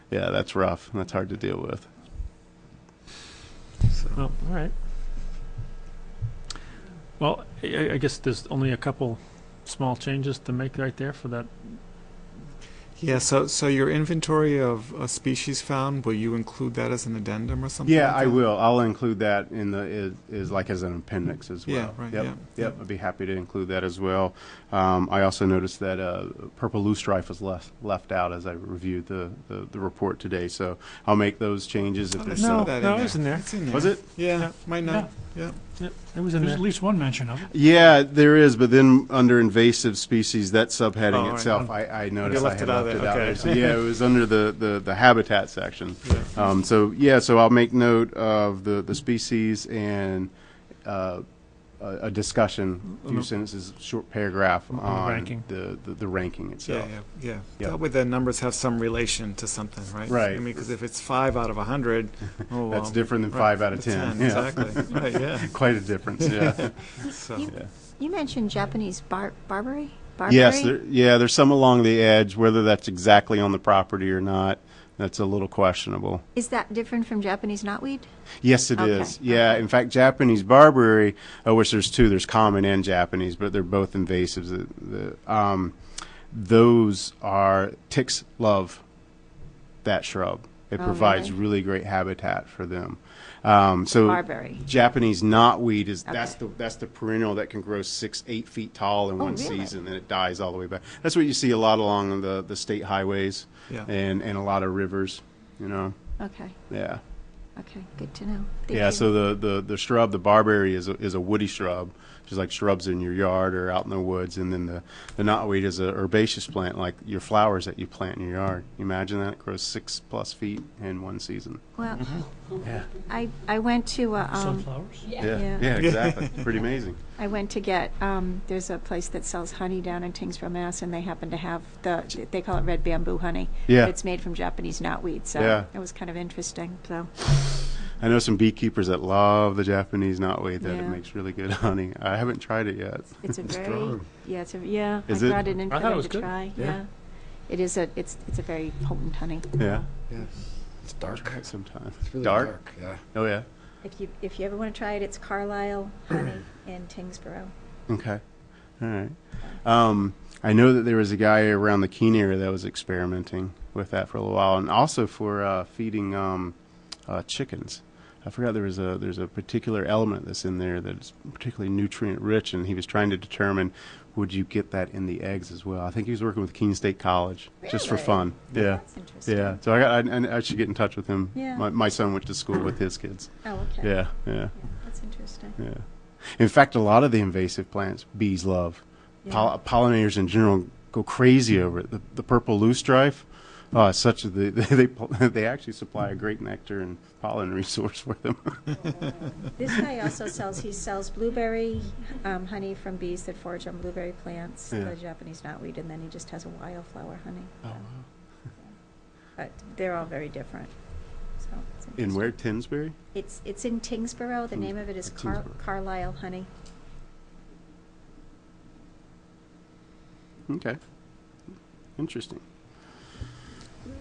that's rough. That's hard to deal with. Well, all right. Well, I guess there's only a couple small changes to make right there for that. Yeah, so your inventory of species found, will you include that as an addendum or something? Yeah, like I that? will. I'll include that in as an appendix as well. Yeah, right, Yep, yeah. yep. I'd be happy to include that as well. I also noticed that purple loosestrife was left out as I reviewed the report today. So I'll make those changes if there's No, some. that no, in it was in there. It's in there. Was it? Yeah, might not. Yeah. Yep, it was in There's there. at least one mention of it. Yeah, there is, but then under invasive species, that subheading Oh, right. itself, I noticed left I had it out left it there, out okay. there. So yeah, it was under the habitat section. So I'll make note of the species and a discussion, a few sentences, short paragraph on ranking. the ranking itself. Yeah. Yep. That way the numbers have some relation to something, right? Right. I mean, because if it's 5 out of 100, oh, well, That's different than right, 5 out of 10. Yeah. Exactly. Right. Yeah. Quite a difference. Yeah. So. You mentioned Japanese barberry? Yes, there's some along the edge. Whether that's exactly on the property or not, that's a little questionable. Is that different from Japanese knotweed? Yes, it Okay, is. Yeah, okay. in fact, Japanese barberry, which there's two. There's common and Japanese, but they're both invasives. Those are ticks love that shrub. It Oh, provides really? really great habitat for them. So Barberry. Japanese knotweed is Okay. that's the perennial that can grow 8 feet tall in one really? season, and it dies all the way back. That's what you see a lot along the state highways Yeah. and a lot of rivers. Okay. Yeah. Okay. Good to know. Thank Yeah, you. so the shrub, the barberry, is a woody shrub, just like shrubs in your yard or out in the woods, and then the knotweed is a herbaceous plant, like your flowers that you plant in your yard. You imagine that? It grows 6+ feet in one season. Well, Yeah. I went to Sunflowers? Yeah, exactly. Pretty amazing. I went to get, there's a place that sells honey down in Tingsboro, Mass, and they happen to have they call it red bamboo honey. Yeah. But it's made from Japanese knotweed, so Yeah. it was kind of interesting. So I know some beekeepers that love the Japanese knotweed, that it Yeah. makes really good honey. I haven't tried it yet. it's a very, strong. I Is it? brought it in I for thought it them was to good. try. Yeah. Yeah. It's a very potent honey. Yeah. It's dark. Try it sometime. It's really Dark? dark. Yeah. Oh, yeah. If you ever want to try it, it's Carlisle honey in Tingsboro. Okay. All right. I know that there was a guy around the Keene area that was experimenting with that for a little while, and also for feeding chickens. I forgot there's a particular element that's in there that is particularly nutrient rich, and he was trying to determine, would you get that in the eggs as well? I think he was working with Keene State College just for Really? fun. Yeah. That's interesting. Yeah. So I should get in touch with him. Yeah. My son went to school with his kids. Oh, okay. Yeah. Yeah, that's interesting. Yeah. In fact, a lot of the invasive plants bees love. Yeah. Pollinators in general go crazy over it. The purple loosestrife, such a they actually supply a great nectar and pollen resource for them. This guy also sells blueberry honey from bees that forage on blueberry plants, Yeah. the Japanese knotweed, and then he just has a wildflower honey. Oh, wow. But they're all very different. So it's In interesting. where? Tinsbury? It's in Tingsboro. The name of it is Tingsboro. Carlisle honey. Okay. Interesting.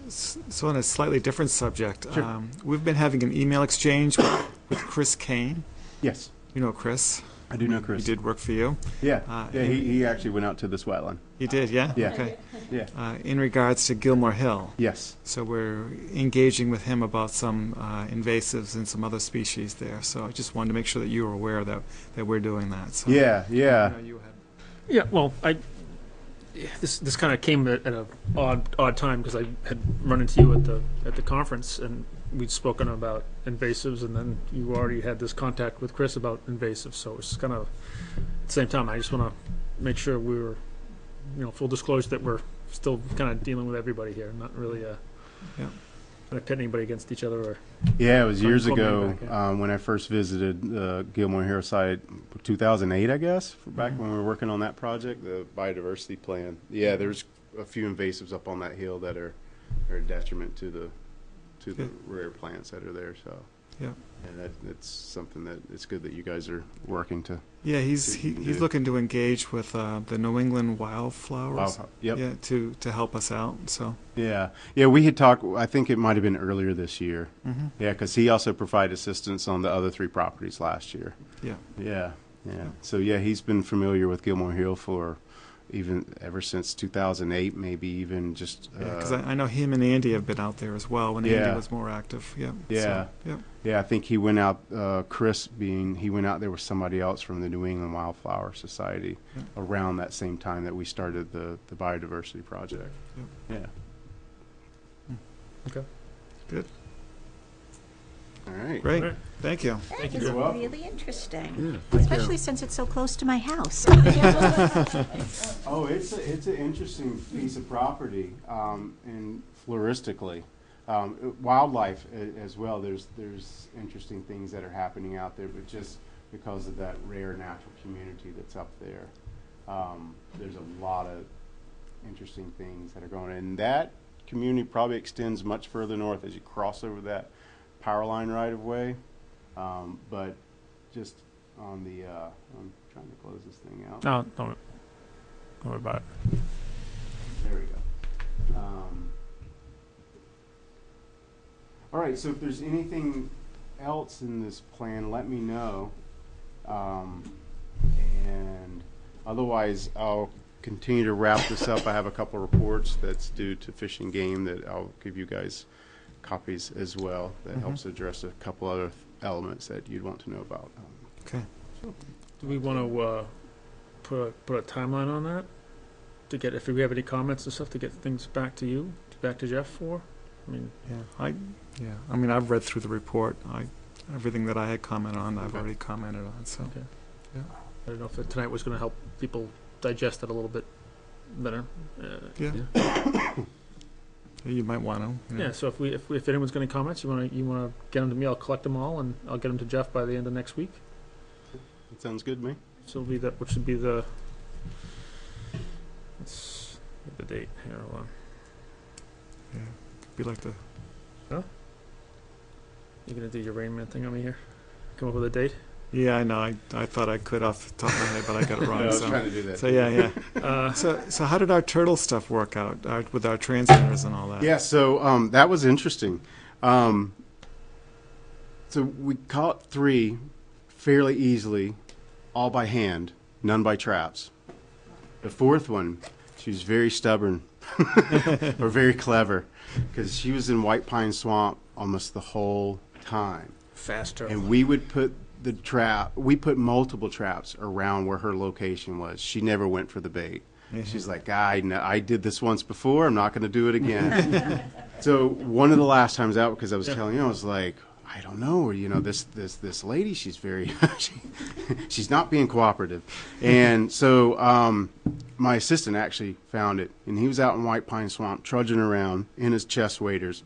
So on a slightly different subject, Sure. we've been having an email exchange with Chris Kane. Yes. You know Chris. I do know Chris. He did work for you. Yeah. Yeah, He actually went out to this wetland. He did, yeah? Yeah. Okay. Yeah. In regards to Gilmore Hill. Yes. So we're engaging with him about some invasives and some other species there. So I just wanted to make sure that you were aware that we're doing that. So, Yeah. Yeah. I know you had. Yeah, well, this kind of came at an odd time because I had run into you at the conference, and we'd spoken about invasives, and then you already had this contact with Chris about invasives. So it's kind of at the same time. I just want to make sure we were, full disclosure that we're still kind of dealing with everybody here, not really Yeah. trying to pit anybody against each other. Or Yeah, it was years Call me ago back, when I first visited the Gilmore Hill site, 2008, I guess, back when we were working on that project, the biodiversity plan. Yeah, there's a few invasives up on that hill that are a detriment to the Yeah. rare plants that are there. So Yeah. and that's something that it's good that you guys are working to. Yeah, he's Yeah. looking to engage with the New England wildflowers. Yep. Yeah, to help us out. So. Yeah. Yeah, we had talked, I think it might have been earlier this year. Mm-hmm. Yeah, because he also provided assistance on the other 3 properties last year. Yeah. Yeah. So, yeah, he's been familiar with Gilmore Hill for ever since 2008, maybe even just. Because I know him and Andy have been out there as well when Yeah. Andy was more active. Yeah. Yeah. So, yeah. Yeah, I think he went out, he went out there with somebody else from the New England Wildflower Society Yeah. around that same time that we started the biodiversity project. Yeah. okay, Good. All right. Great. All right. Thank you. That you. is You're welcome. really interesting, Yeah. Thank especially you. since it's so close to my house. Oh, it's an interesting piece of property, and floristically, wildlife as well. There's interesting things that are happening out there, but just because of that rare natural community that's up there, there's a lot of interesting things that are going on. And that community probably extends much further north as you cross over that power line right of way. But just on the, I'm trying to close this thing out. no, don't worry about it. There we go. All right, so if there's anything else in this plan, let me know. And otherwise, I'll continue to wrap this up. I have a couple of reports that's due to Fish and Game that I'll give you guys copies as well. That helps address a couple other elements that you'd want to know about. Okay. Do we want to put a timeline on that to get, if we have any comments and stuff, to get things back to you, back to Jeff for? I mean, I mean, I've read through the report. Everything that I had commented on, I've Okay. already commented on. So. Okay. Yeah. I don't know if tonight was going to help people digest it a little bit better. Yeah. You might want to. Yeah, so if anyone's got any comments, you want to get them to me, I'll collect them all, and I'll get them to Jeff by the end of next week. That sounds good to me. So it'll be that, which would be the, let's get the date here, hold on. Yeah. Be like the. You're going to do your Rain Man thing on me here? Come up with a date? Yeah, I know. I thought I could off the top of my head, but I got it wrong. I was so. trying to do that. So yeah. So how did our turtle stuff work out with our transmitters and all that? Yeah, so that was interesting. So we caught 3 fairly easily, all by hand, none by traps. The 4th one, she was very stubborn, or very clever, because she was in White Pine Swamp almost the whole time. Faster. And we would put we put multiple traps around where her location was. She never went for the bait. She's like, I did this once before, I'm not going to do it again. So one of the last times out, because I was telling you, I was like, I don't know, this lady, she's very, she's not being cooperative. And so my assistant actually found it, and he was out in White Pine Swamp trudging around in his chest waders,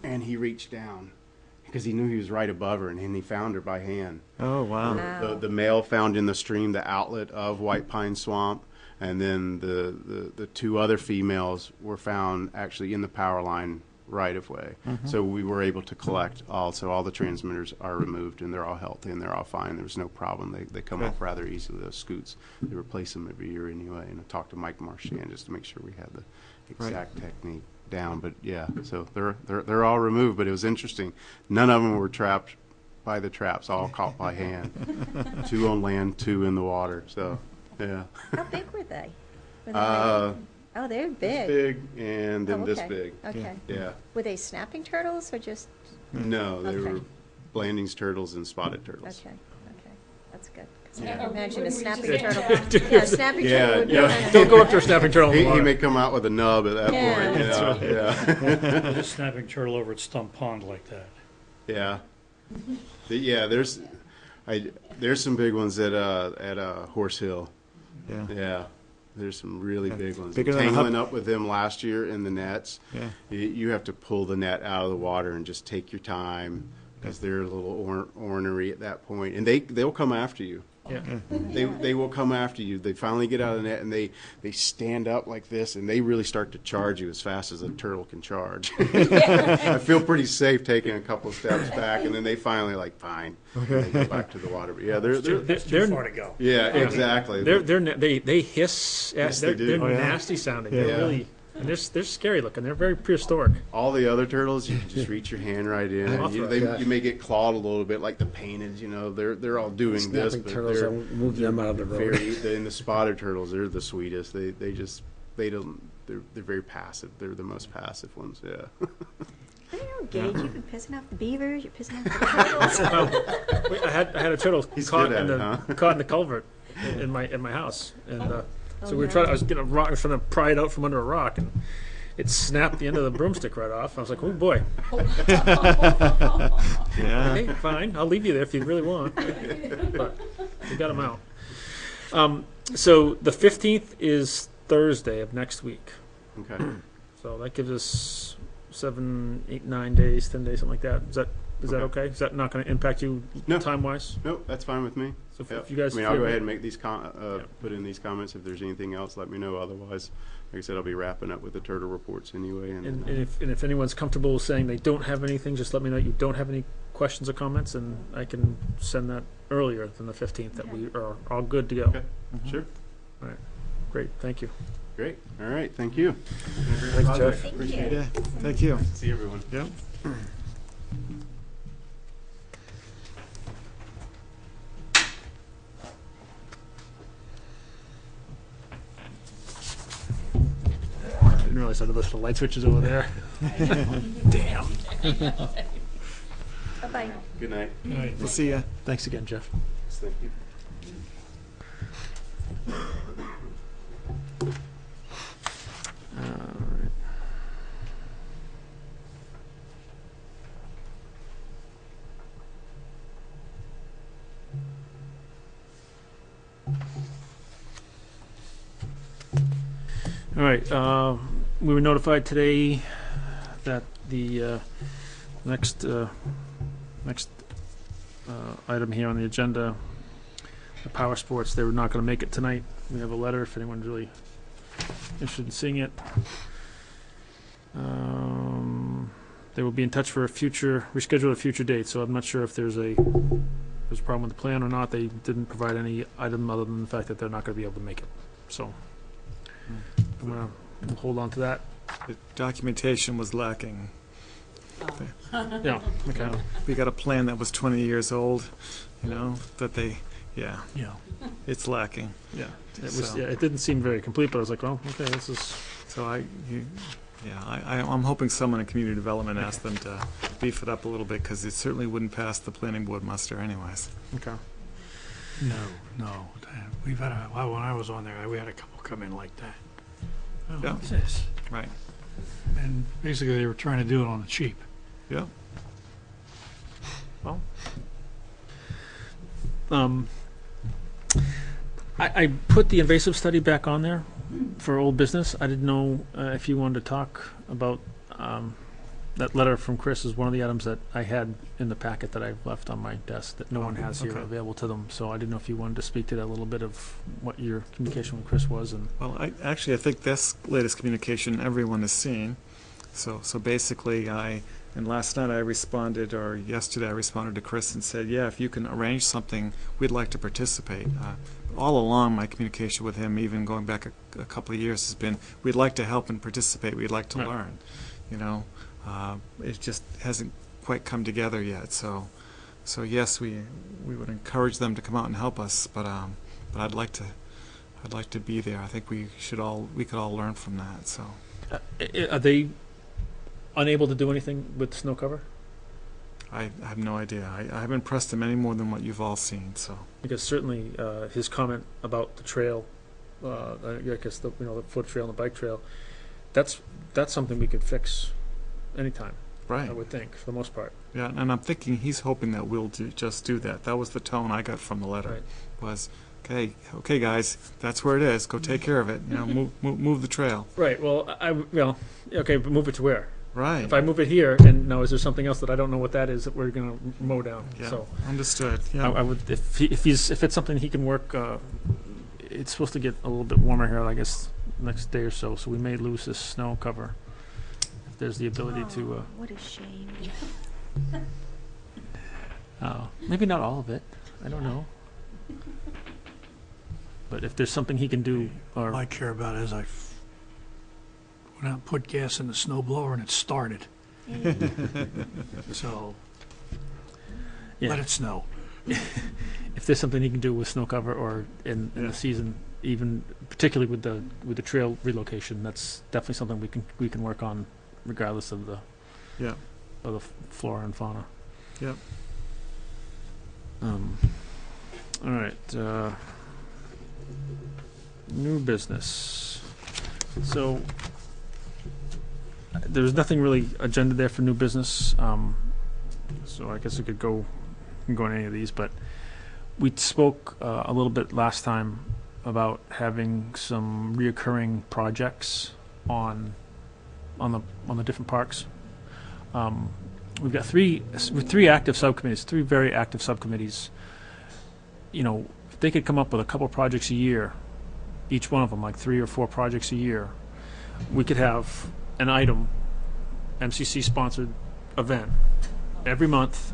and he reached down because he knew he was right above her, and he found her by hand. Oh, wow. The male found in the stream the outlet of White Pine Swamp, and then the 2 other females were found actually in the power line right of way. So we were able to collect all. So all the transmitters are removed, and they're all healthy, and they're all fine. There was no problem. They come off rather easily, those scoots. They replace them every year anyway. And I talked to Mike Marchand just to make sure we had the exact technique down. But yeah, so they're all removed. But it was interesting. None of them were trapped by the traps. All caught by hand. 2 on land, 2 in the water. So yeah. How big were they? Were they oh, they're big. Big, and then this okay. big. Okay. Yeah. Were they snapping turtles or just? No, they Okay. were Blanding's turtles and spotted turtles. Okay. Okay. That's good. 'Cause I can imagine a snapping turtle. Yeah, a snapping Yeah, turtle would be yeah. kind of. Don't go up to a snapping turtle in the He water. may come out with a nub at that Yeah. point. You know? Yeah. There's a snapping turtle over at Stump Pond like that. Yeah. There's some big ones at Horse Hill. Yeah. Yeah. There's some really big ones. Bigger than a Tangling up with them last year in the nets. Yeah. You have to pull the net out of the water and just take your time, because they're a little ornery at that point, and they'll come after you. Yeah. They will come after you. They finally get out of the net, and they stand up like this, and they really start to charge you as fast as a turtle can charge. I feel pretty safe taking a couple of steps back, and then they finally fine. And they go back to the water. But yeah, they're Too far to go. yeah, exactly. They hiss. Yes, They're they do. Oh, yeah. nasty sounding. Yeah. They're really, and they're scary looking. They're very prehistoric. All the other turtles, you can just reach your hand right in. And you may get clawed a little bit, like the painteds. They're all doing this, Snapping but turtles, they're I'll move them out of the road. and the spotted turtles, they're the sweetest. They're very passive. They're the most passive ones. Yeah. I don't know, Gage. You've been pissing off the beavers. You're pissing off the turtles. I had a turtle He's caught good in at the it, huh? caught in the culvert in my house, and so we were no. trying. I was getting a rock. I was trying to pry it out from under a rock, and it snapped the end of the broomstick right off. I was like, "Oh boy." Yeah. Okay, fine. I'll leave you there if you really want. But we got him out. So the 15th is Thursday of next week. Okay. So that gives us 7, 8, 9 days, 10 days, something like that. Is that okay? Is that not going to impact you No. time-wise? Nope, that's fine with me. So if Yep. you guys, I'll feel- go ahead and make these put in these comments. If there's anything else, let me know. Otherwise, like I said, I'll be wrapping up with the turtle reports anyway. And if anyone's comfortable saying they don't have anything, just let me know you don't have any questions or comments, and I can send that earlier than the 15th. That we are all good to go. Okay. Sure. Great, thank you. Great. All right. Thank you. Thanks, Jeff. Thank Appreciate you. it. Yeah. Thank you. See everyone. Yeah. I didn't realize I had a list of light switches over there. Damn. Bye-bye. Good night. We'll see ya. Thanks again, Jeff. Thank you. All right. we were notified today that the next item here on the agenda, the power sports, they were not going to make it tonight. We have a letter if anyone's really interested in seeing it. They will be in touch for reschedule a future date, so I'm not sure if there's a problem with the plan or not. They didn't provide any item other than the fact that they're not going to be able to make it. So we'll hold on to that. The documentation was lacking. Yeah, okay. We got a plan that was 20 years old, that they, yeah, it's lacking. Yeah, it was. So- Yeah, it didn't seem very complete, but I was like, well, okay, this is. So I'm hoping someone in community development asked them to beef it up a little bit, because it certainly wouldn't pass the planning board muster anyways. Okay. No. We've had when I was on there, we had a couple come in like that. Oh, Yeah. what's this? Right. And basically, they were trying to do it on the cheap. Yeah. Well, I put the invasive study back on there for old business. I didn't know if you wanted to talk about that letter from Chris is one of the items that I had in the packet that I've left on my desk that no one has here okay. available to them. So I didn't know if you wanted to speak to that a little bit of what your communication with Chris was. And Well, I think this latest communication everyone has seen. So basically, and last night I responded, or yesterday I responded to Chris and said, yeah, if you can arrange something, we'd like to participate. All along, my communication with him, even going back a couple of years, has been, we'd like to help and participate. We'd like to Right. learn. It just hasn't quite come together yet. So yes, we would encourage them to come out and help us, but I'd like to be there. I think we could all learn from that. So are they unable to do anything with snow cover? I have no idea. I haven't pressed him any more than what you've all seen. So Because certainly his comment about the trail, I guess the foot trail and the bike trail, that's something we could fix anytime. right, I would think, for the most part. yeah, and I'm thinking he's hoping that we'll just do that. That was the tone I got from the letter. Right. Was okay, guys, that's where it is. Go take care of it. Move the trail. Right. Well, okay, but move it to where? Right. If I move it here, and now is there something else that I don't know what that is that we're going to mow down? Yeah. So Understood. Yeah. I would, if it's something he can work. It's supposed to get a little bit warmer here, I guess, next day or so. So we may lose this snow cover. If there's the ability to. What a shame. Maybe not all of it. I don't know. But if there's something he can do, or All I care about is I went out and put gas in the snow blower and it started. So yeah, let it snow. if there's something he can do with snow cover or in Yeah. the season, even particularly with the trail relocation, that's definitely something we can work on, regardless of the Yeah. of the flora and fauna. Yep. All right. New business. So there's nothing really agenda there for new business. So I guess we could go on any of these, but we spoke a little bit last time about having some reoccurring projects on the different parks. We've got three active subcommittees, three very active subcommittees. If they could come up with a couple projects a year, each one of them, like 3 or 4 projects a year, we could have an item, MCC-sponsored event every month.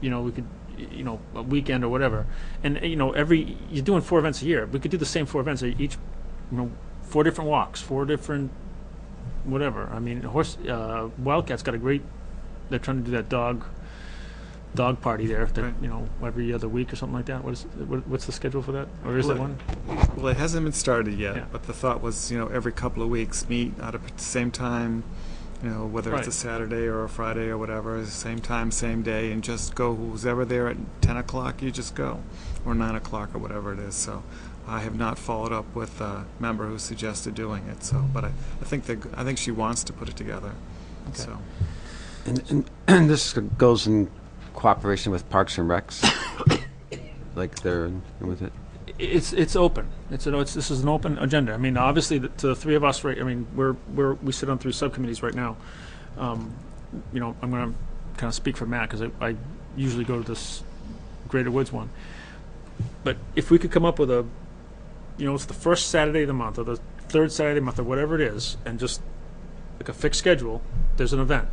We could, a weekend or whatever. And, you're doing 4 events a year. We could do the same 4 events each, 4 different walks, 4 different whatever. I mean, Wildcat's got a great, they're trying to do that dog party there, that, Right. Every other week or something like that. What's the schedule for that? Or is Well, there one? Well, it hasn't been started yet, Yeah. but the thought was, every couple of weeks, meet at the same time, whether Right. it's a Saturday or a Friday or whatever, same time, same day, and just go. Who's ever there at 10 o'clock, you just go, or 9 o'clock or whatever it is. So I have not followed up with a member who suggested doing it. So, but I think she wants to put it together. Okay. So And this goes in cooperation with Parks and Recs, like they're with it. It's open. This is an open agenda. I mean, obviously, to the three of us, right? I mean, we sit on 3 subcommittees right now. I'm going to kind of speak for Matt because I usually go to this Greater Woods one. But if we could come up with it's the first Saturday of the month or the third Saturday of the month or whatever it is, and just like a fixed schedule, there's an event.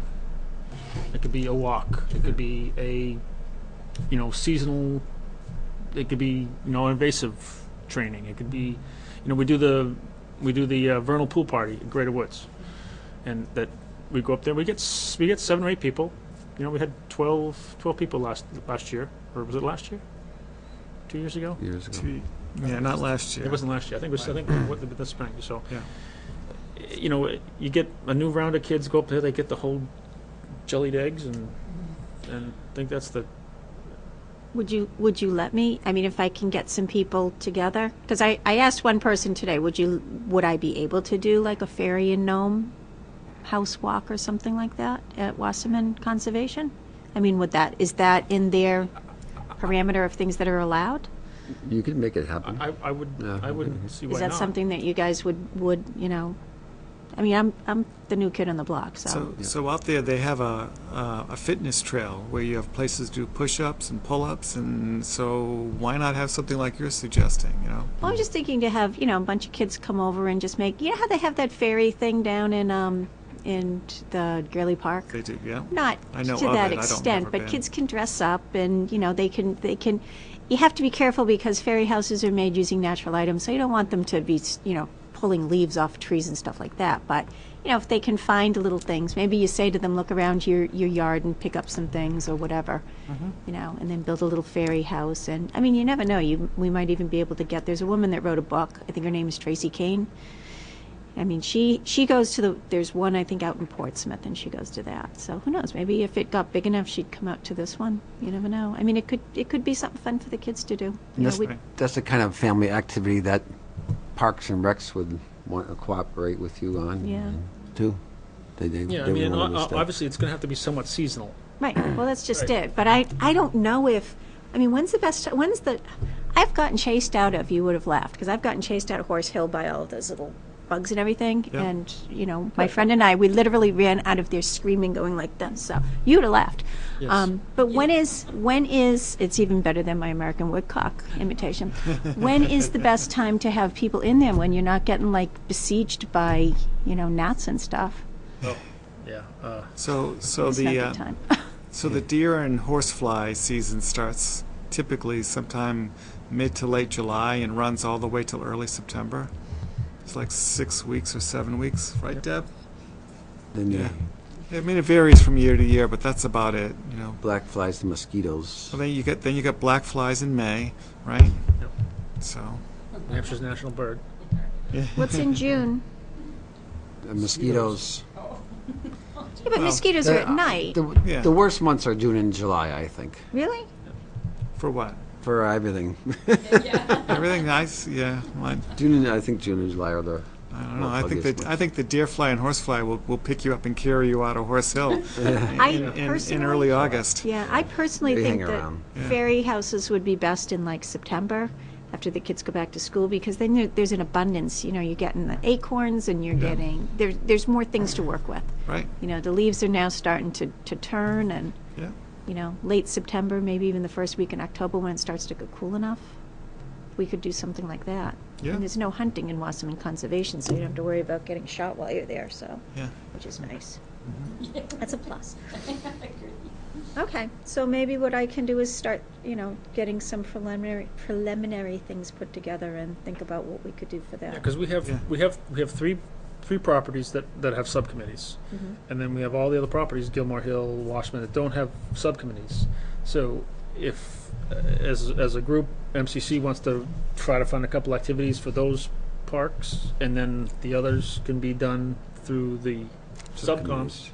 It could be a walk. It could be a seasonal. It could be invasive training. It could be we do the vernal pool party at Greater Woods, and that we go up there. We get 7 or 8 people. We had 12 people last year, or was it last year? 2 years ago? Years ago. Yeah, not last year. It wasn't last year. I think it was this spring. So you get a new round of kids go up there. They get the whole jellied eggs, and I think that's the. Would you let me? I mean, if I can get some people together, because I asked one person today, would I be able to do like a fairy and gnome house walk or something like that at Wasserman Conservation? I mean, is that in their parameter of things that are allowed? You could make it happen. I wouldn't see why Is that not. something that you guys would I mean, I'm the new kid on the block, So out there they have a fitness trail where you have places to do push-ups and pull-ups, and so why not have something like you're suggesting? Well, I'm just thinking to have a bunch of kids come over and just make. You know how they have that fairy thing down in the Gurley Park? They do, yeah. Not I know to of that it. I don't extent, never but been. kids can dress up, and they can. You have to be careful because fairy houses are made using natural items, so you don't want them to be pulling leaves off trees and stuff like that. But if they can find little things, maybe you say to them, look around your yard and pick up some things or whatever, and then build a little fairy house. And I mean, you never know. We might even be able to get. There's a woman that wrote a book. I think her name is Tracy Kane. I mean, she goes to there's one I think out in Portsmouth, and she goes to that. So who knows? Maybe if it got big enough, she'd come out to this one. You never know. I mean, it could be something fun for the kids to do. That's the kind of family activity that Parks and Recs would want to cooperate with you on. Yeah. Too. I mean, obviously it's going to have to be somewhat seasonal. Right. Well, that's just it. But I don't know if. I mean, I've gotten chased out of. You would have laughed because I've gotten chased out of Horse Hill by all of those little bugs and everything. Yeah. And my friend and I, we literally ran out of there screaming, going like this. So you would have laughed. Yes. But when is it's even better than my American woodcock imitation. When is the best time to have people in there when you're not getting like besieged by gnats and stuff? Oh, yeah. So It's not good time. So the deer and horsefly season starts typically sometime mid to late July and runs all the way till early September. It's like 6 weeks or 7 weeks, right, Deb? Then Yeah. I mean, it varies from year to year, but that's about it. black flies, the mosquitoes. Well, then you got black flies in May, right? Yep. So. New Hampshire's national bird. Yeah. What's in June? The mosquitoes. Yeah, but mosquitoes are at night. Yeah. The worst months are June and July, I think, Really? For what? for everything. Everything nice? Yeah. Well, I think June and July are the. I don't know. Well, I think the deer fly and horsefly will pick you up and carry you out of Horse Hill in early August. Yeah, I personally They think hang that around. Yeah. fairy houses would be best in like September, after the kids go back to school, because then there's an abundance. You're getting the acorns, and you're getting there's more things to work with. Right. The leaves are now starting to turn, and Yeah. late September, maybe even the first week in October when it starts to get cool enough. We could do something like that. Yeah. And there's no hunting in Wasserman Conservation, so you don't have to worry about getting shot while you're there. So. Yeah. Which is nice. That's a plus. Okay, so maybe what I can do is start, getting some preliminary things put together and think about what we could do for that. Because we have three properties that have subcommittees, and then we have all the other properties, Gilmore Hill, Washburn, that don't have subcommittees. So if as a group, MCC wants to try to find a couple activities for those parks, and then the others can be done through the subcoms,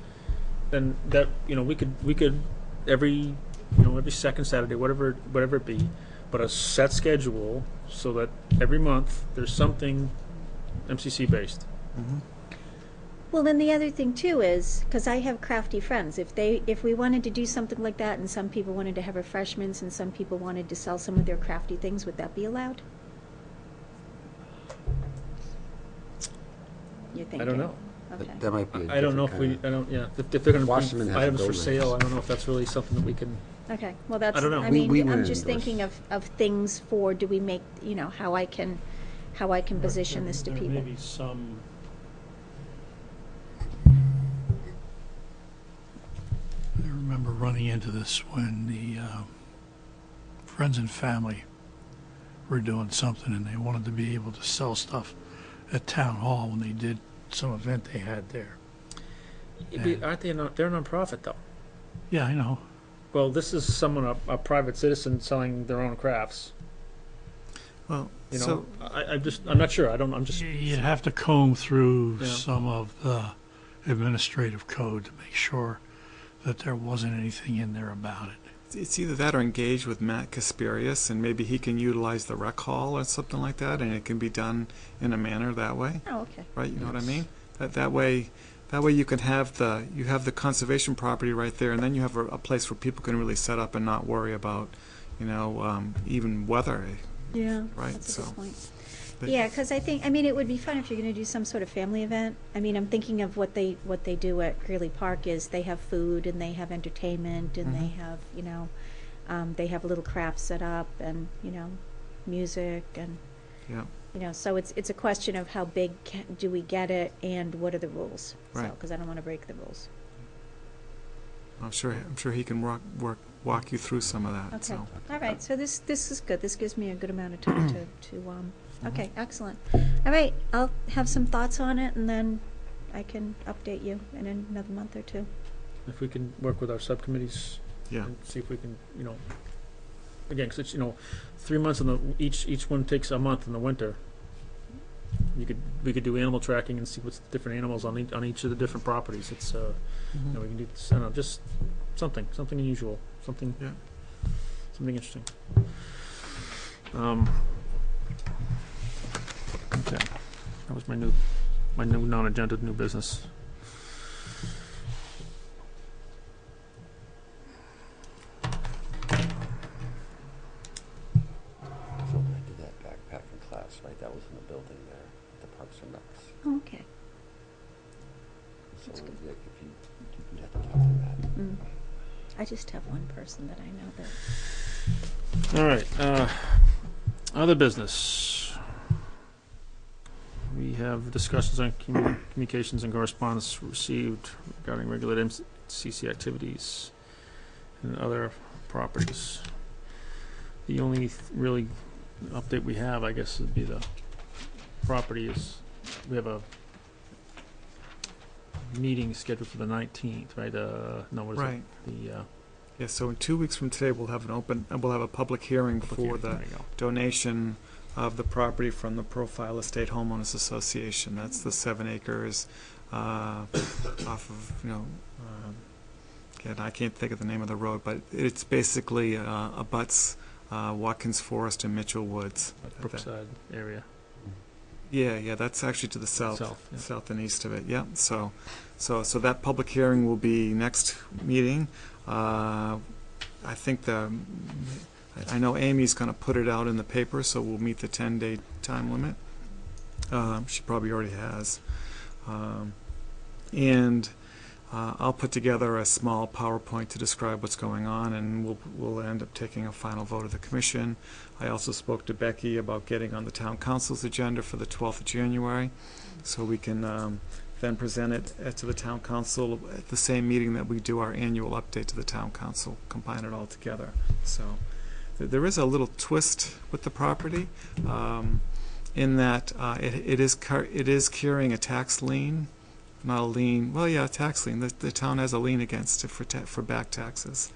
then that we could every second Saturday, whatever it be, but a set schedule so that every month there's something MCC based. Well, then the other thing too is, because I have crafty friends, if we wanted to do something like that, and some people wanted to have refreshments, and some people wanted to sell some of their crafty things, would that be allowed? you're thinking? I don't know. Okay. That might be. I don't know if we, I don't, yeah, if they're gonna Wasserman bring has items for buildings. sale, I don't know if that's really something that we can, Okay, well, that's, I don't know. I We mean, I'm wouldn't just endorse. thinking of things for, do we make, how I can position this to There people. may be some. I remember running into this when the friends and family were doing something and they wanted to be able to sell stuff at town hall when they did some event they had there. aren't they, they're a nonprofit though? Yeah, I know. Well, this is someone, a private citizen selling their own crafts, Well, you know? so, I'm not sure, I'm just, You'd have to comb through Yeah. some of the administrative code to make sure that there wasn't anything in there about it. it's either that or engage with Matt Casperius, and maybe he can utilize the rec hall or something like that, and it can be done in a manner that way, Oh, okay. right? You know what I mean? That way you can have the conservation property right there, and then you have a place where people can really set up and not worry about, even weather, Yeah, right? that's a good point. but- Yeah, because I think, it would be fun if you're going to do some sort of family event. I'm thinking of what they do at Greeley Park is they have food and they have entertainment and they have, they have little crafts set up and, music and, Yeah. so it's a question of how big do we get it and what are the rules? Right. Because I don't want to break the rules. I'm sure he can walk you through some of that. Okay. So. All right. So this is good. This gives me a good amount of time to Okay. Excellent. All right. I'll have some thoughts on it, and then I can update you in another month or two. if we can work with our subcommittees Yeah. and see if we can, again, 'cause it's, 3 months in the, each one takes a month in the winter. We could do animal tracking and see what's the different animals on each of the different properties. It's, we can do, I don't know, just something unusual, something interesting. Okay, that was my new non-agenda new business. So I did that backpacking class, right? That was in the building there, at the Parks and Recs. Oh, okay. So That's good. if you'd have to talk to Matt. Mm. I just have one person that I know that. All right, other business. We have discussions on communications and correspondence received regarding regulated MCC activities and other properties. The only really update we have, I guess, would be the property is, we have a meeting scheduled for the 19th, right? No, what is Right. it? Yeah. So in 2 weeks from today, we'll have a public hearing for the There you go. donation of the property from the Profile Estate Homeowners Association. That's the 7 acres off of, again, I can't think of the name of the road, but it's basically abuts Watkins Forest and Mitchell Woods. Brookside area. Yeah, that's actually to the south, Yeah. south and east of it. Yeah, so that public hearing will be next meeting. I think I know Amy's going to put it out in the paper, so we'll meet the 10-day time limit. She probably already has. And I'll put together a small PowerPoint to describe what's going on, and we'll end up taking a final vote of the commission. I also spoke to Becky about getting on the town council's agenda for the 12th of January, so we can then present it to the town council at the same meeting that we do our annual update to the town council, combine it all together. So there is a little twist with the property in that it is carrying a tax lien. Not a lien, well, yeah, a tax lien. The town has a lien against it for back taxes,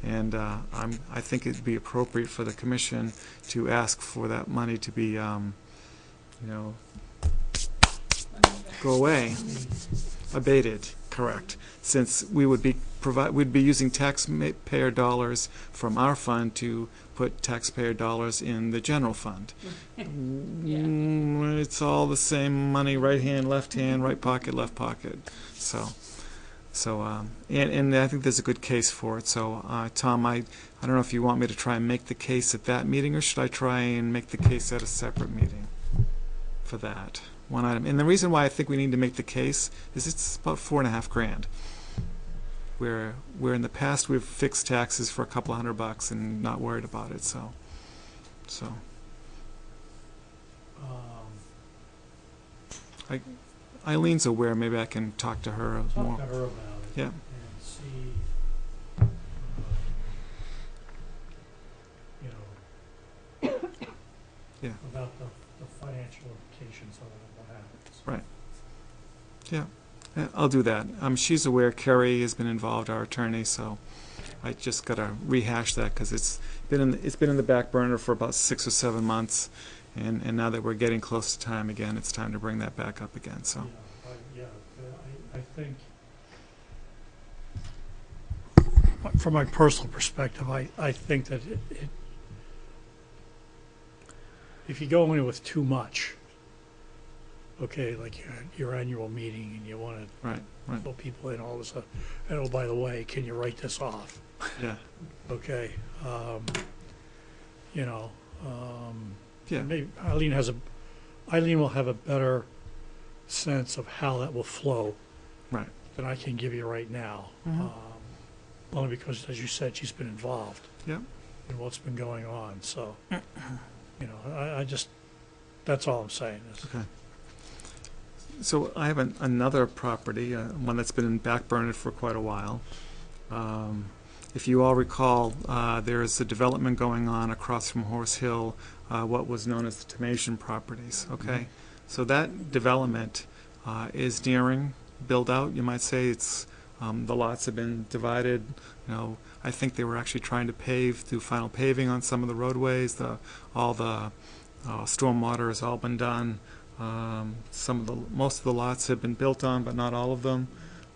and I think it'd be appropriate for the commission to ask for that money to be, go away, abated. Correct. Since we would be we'd be using taxpayer dollars from our fund to put taxpayer dollars in the general fund. It's all the same money, right hand, left hand, right pocket, left pocket. So and I think there's a good case for it. So, Tom, I don't know if you want me to try and make the case at that meeting, or should I try and make the case at a separate meeting for that? one item. And the reason why I think we need to make the case is it's about $4,500. Where in the past we've fixed taxes for a couple $100 and not worried about it. So. Eileen's aware. Maybe I can talk to her more. Talk to her about it. Yeah. And see, Yeah. about the financial implications of what happens. Right. Yeah. I'll do that. She's aware. Kerry has been involved, our attorney. So I just got to rehash that because it's been in the back burner for about 6 or 7 months, and now that we're getting close to time again, it's time to bring that back up again. So. I think, from my personal perspective, I think that if you go in with too much, okay, like your annual meeting, and you want to Right. pull people in all of a sudden, and oh, by the way, can you write this off? Yeah. Okay, Yeah. maybe Eileen will have a better sense of how that will flow Right. than I can give you right now. Only because, as you said, she's been involved Yep. in what's been going on. So, I just, that's all I'm saying. Is, Okay. So I have another property, one that's been backburnered for quite a while. If you all recall, there's a development going on across from Horse Hill, what was known as the Tomasian properties. Okay, so that development is nearing build out. You might say it's the lots have been divided. I think they were actually trying to do final paving on some of the roadways. All the stormwater has all been done. Most of the lots have been built on, but not all of them.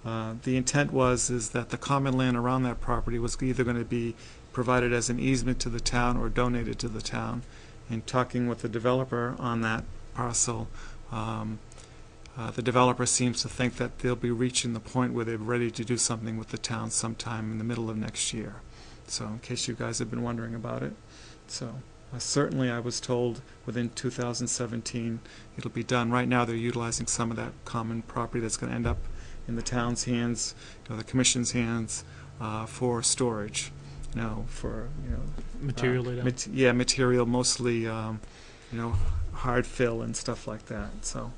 The intent is that the common land around that property was either going to be provided as an easement to the town or donated to the town. In talking with the developer on that parcel, the developer seems to think that they'll be reaching the point where they're ready to do something with the town sometime in the middle of next year. So in case you guys have been wondering about it. So certainly I was told within 2017 it'll be done. Right now they're utilizing some of that common property that's going to end up in the town's hands, the commission's hands, for storage. Material laid out? Material, mostly, hard fill and stuff like that. So.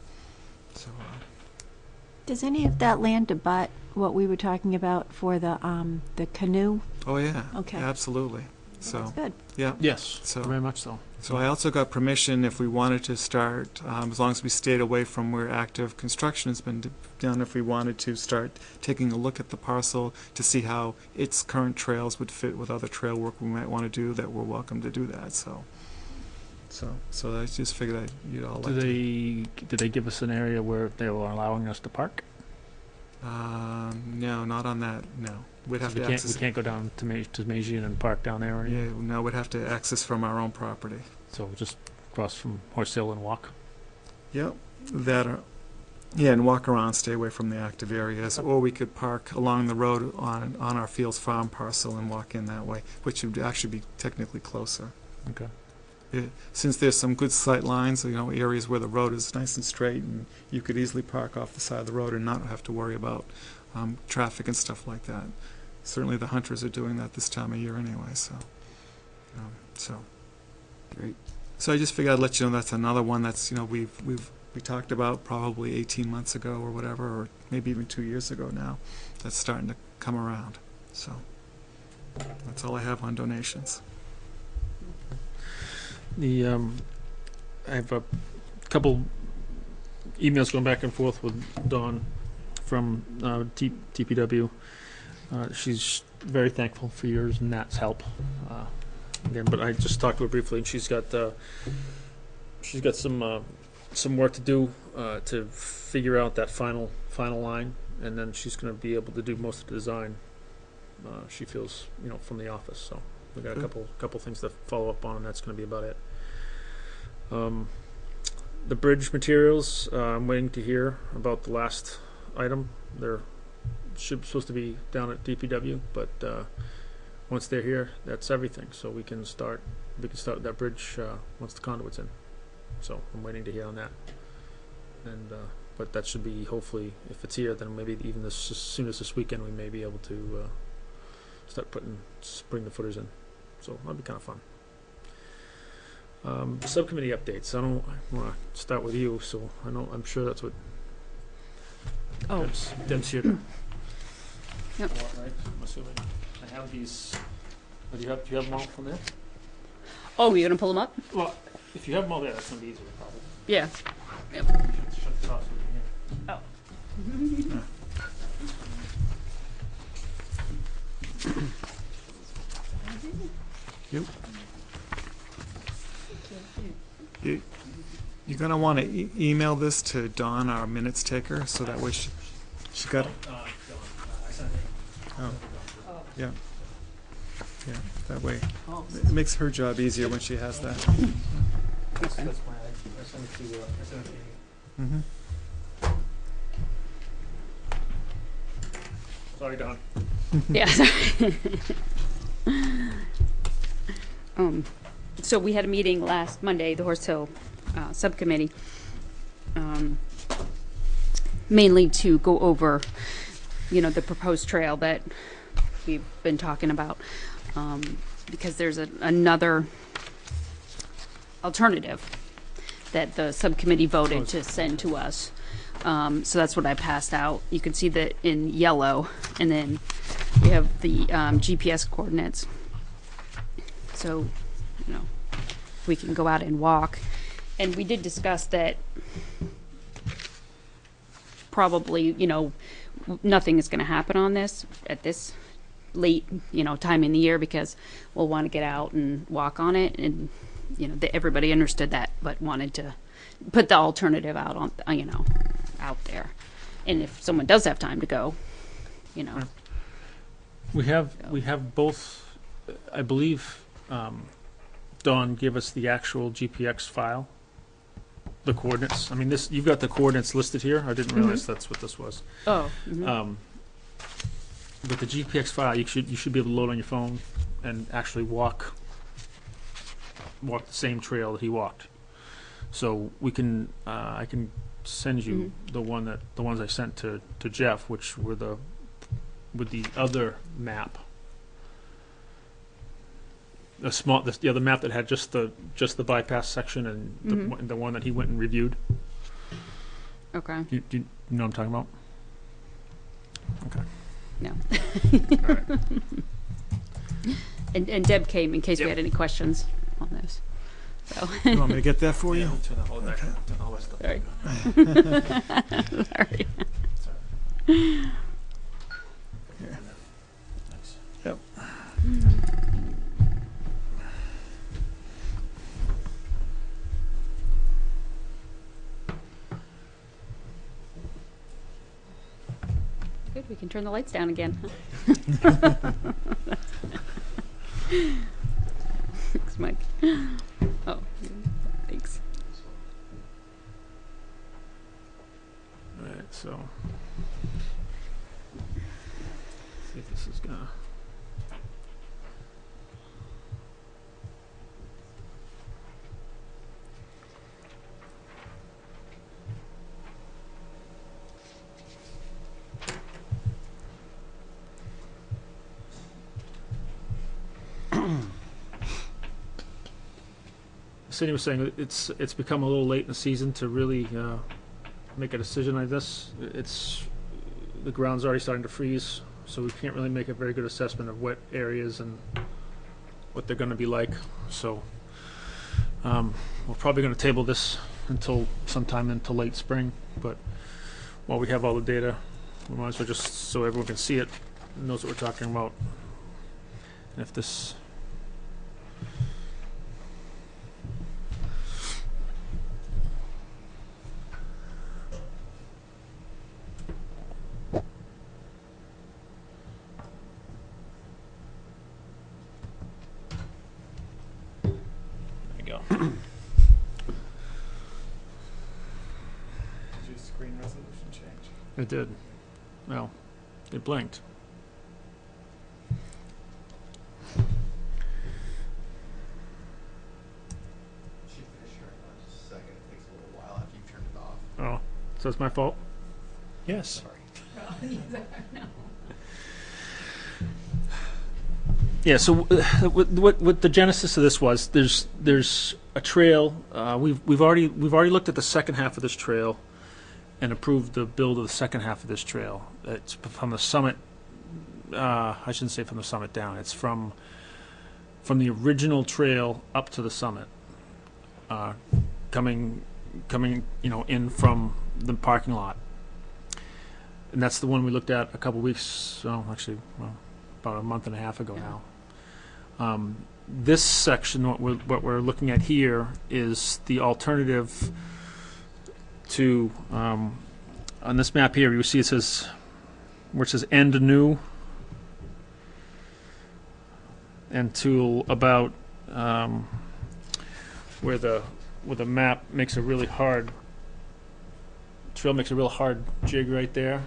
Does any of that land abut what we were talking about for the canoe? Oh yeah. Okay. Absolutely. So. That's good. Yeah. Yes, So. very much so. So I also got permission if we wanted to start, as long as we stayed away from where active construction has been done, if we wanted to start taking a look at the parcel to see how its current trails would fit with other trail work we might want to do, that we're welcome to do that. So I just figured you'd all like to. Did they give us an area where they were allowing us to park? No, not on that. No, we'd have We to can't, access. we can't go down to Tomasian and park down there or anything? Yeah, no, we'd have to access from our own property. So just cross from Horse Hill and walk? Yep, and walk around, stay away from the active areas, or we could park along the road on our Fields Farm parcel and walk in that way, which would actually be technically closer. Okay. Since there's some good sight lines, areas where the road is nice and straight, and you could easily park off the side of the road and not have to worry about traffic and stuff like that. Certainly, the hunters are doing that this time of year anyway. So. Great. So I just figured I'd let you know that's another one that's we talked about probably 18 months ago or whatever, or maybe even 2 years ago now. That's starting to come around. So that's all I have on donations. I have a couple emails going back and forth with Dawn from TPW. She's very thankful for yours and Nat's help. Again, but I just talked to her briefly, and she's got some work to do to figure out that final line, and then she's going to be able to do most of the design. She feels from the office. So we got a couple things to follow up on, and that's going to be about it. The bridge materials, I'm waiting to hear about the last item. They're supposed to be down at DPW, but once they're here, that's everything. So we can start that bridge once the conduit's in. So I'm waiting to hear on that. and but that should be, hopefully, if it's here, then maybe even as soon as this weekend we may be able to start bring the footers in. So that'll be kind of fun. Subcommittee updates. I want to start with you, so I'm sure that's what Deb's here to. Yep. Right? I'm assuming. I have these. Do you have them all from there? Oh, you're gonna pull them up? Well, if you have them all there, that's gonna be easier, probably. Yeah. Yep. Shut the top so we can hear. Oh. You're going to want to email this to Dawn, our minutes taker, so that way she got it. I sent it. Oh, yeah. Yeah, that way. It makes her job easier when she has that. That's why I sent it to you. Mm-hmm. Sorry, Don. Yeah. So we had a meeting last Monday, the Horse Hill subcommittee, mainly to go over, the proposed trail that we've been talking about, because there's another alternative that the subcommittee voted to send to us. So that's what I passed out. You can see that in yellow, and then we have the GPS coordinates. So, we can go out and walk. And we did discuss that probably, nothing is going to happen on this at this late, time in the year, because we'll want to get out and walk on it. And, everybody understood that, but wanted to put the alternative out on, out there. And if someone does have time to go, We have both, I believe, Dawn gave us the actual GPX file, the coordinates. I mean, you've got the coordinates listed here. I didn't realize that's what this was. Oh. With the GPX file, you should be able to load on your phone and actually walk the same trail that he walked. So we can, I can send you the ones I sent to Jeff, which were with the other map. The other map that had just the bypass section and the one that he went and reviewed. Okay. Do you know what I'm talking about? Okay. No. All right. And Deb came in case we had any questions on this. So. You want me to get that for you? Turn all that stuff. Sorry. Sorry. Here. Nice. Yep. Good, we can turn the lights down again. Thanks, Mike. Oh, thanks. All right, so see if this is gonna. Cindy was saying it's become a little late in the season to really make a decision like this. The ground's already starting to freeze, so we can't really make a very good assessment of wet areas and what they're going to be like. So we're probably going to table this until sometime into late spring. But while we have all the data, we might as well just so everyone can see it, and knows what we're talking about. And if this. Did your screen resolution change? It did. Well, it blinked. Should finish here in just a second. It takes a little while after you've turned it off. Oh, So it's my fault? Yes. Yeah, so what the genesis of this was, there's a trail, we've already looked at the second half of this trail and approved the build of the second half of this trail. It's from the summit, I shouldn't say from the summit down, it's from the original trail up to the summit, coming in from the parking lot. And that's the one we looked at a couple weeks, about a month and a half ago now. This section, what we're looking at here, is the alternative to, on this map here, you see it says, where it says end new, and to about where the map makes a really hard, trail makes a real hard jig right there.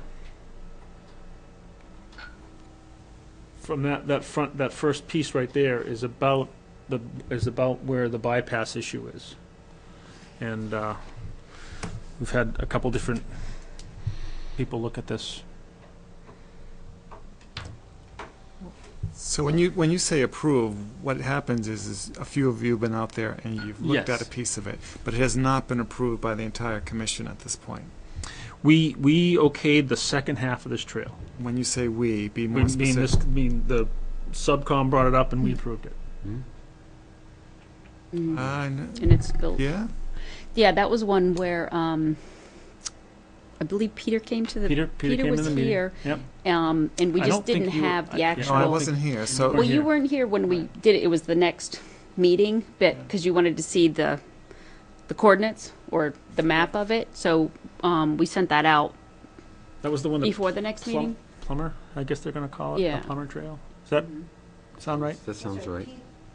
From that first piece right there is about where the bypass issue is, and we've had a couple different people look at this. So when you say approve, what happens is a few of you have been out there and you've looked Yes. at a piece of it, but it has not been approved by the entire commission at this point. We okayed the second half of this trail. When you say we, be more specific. The subcom brought it up and we approved it. And it's built. Yeah? Yeah, that was one where I believe Peter came to the. Peter came was to the meeting. here. Yep. And we I just don't think didn't you were- have the yeah. actual. No, I wasn't here, so. Well, you weren't here when we did it. It was the next meeting, but because you wanted to see the coordinates or the map of it, so we sent that out That was the one that before the next meeting. Plumber, I guess they're going to call it, Yeah. the Plumber Trail. Does that sound right? That sounds right.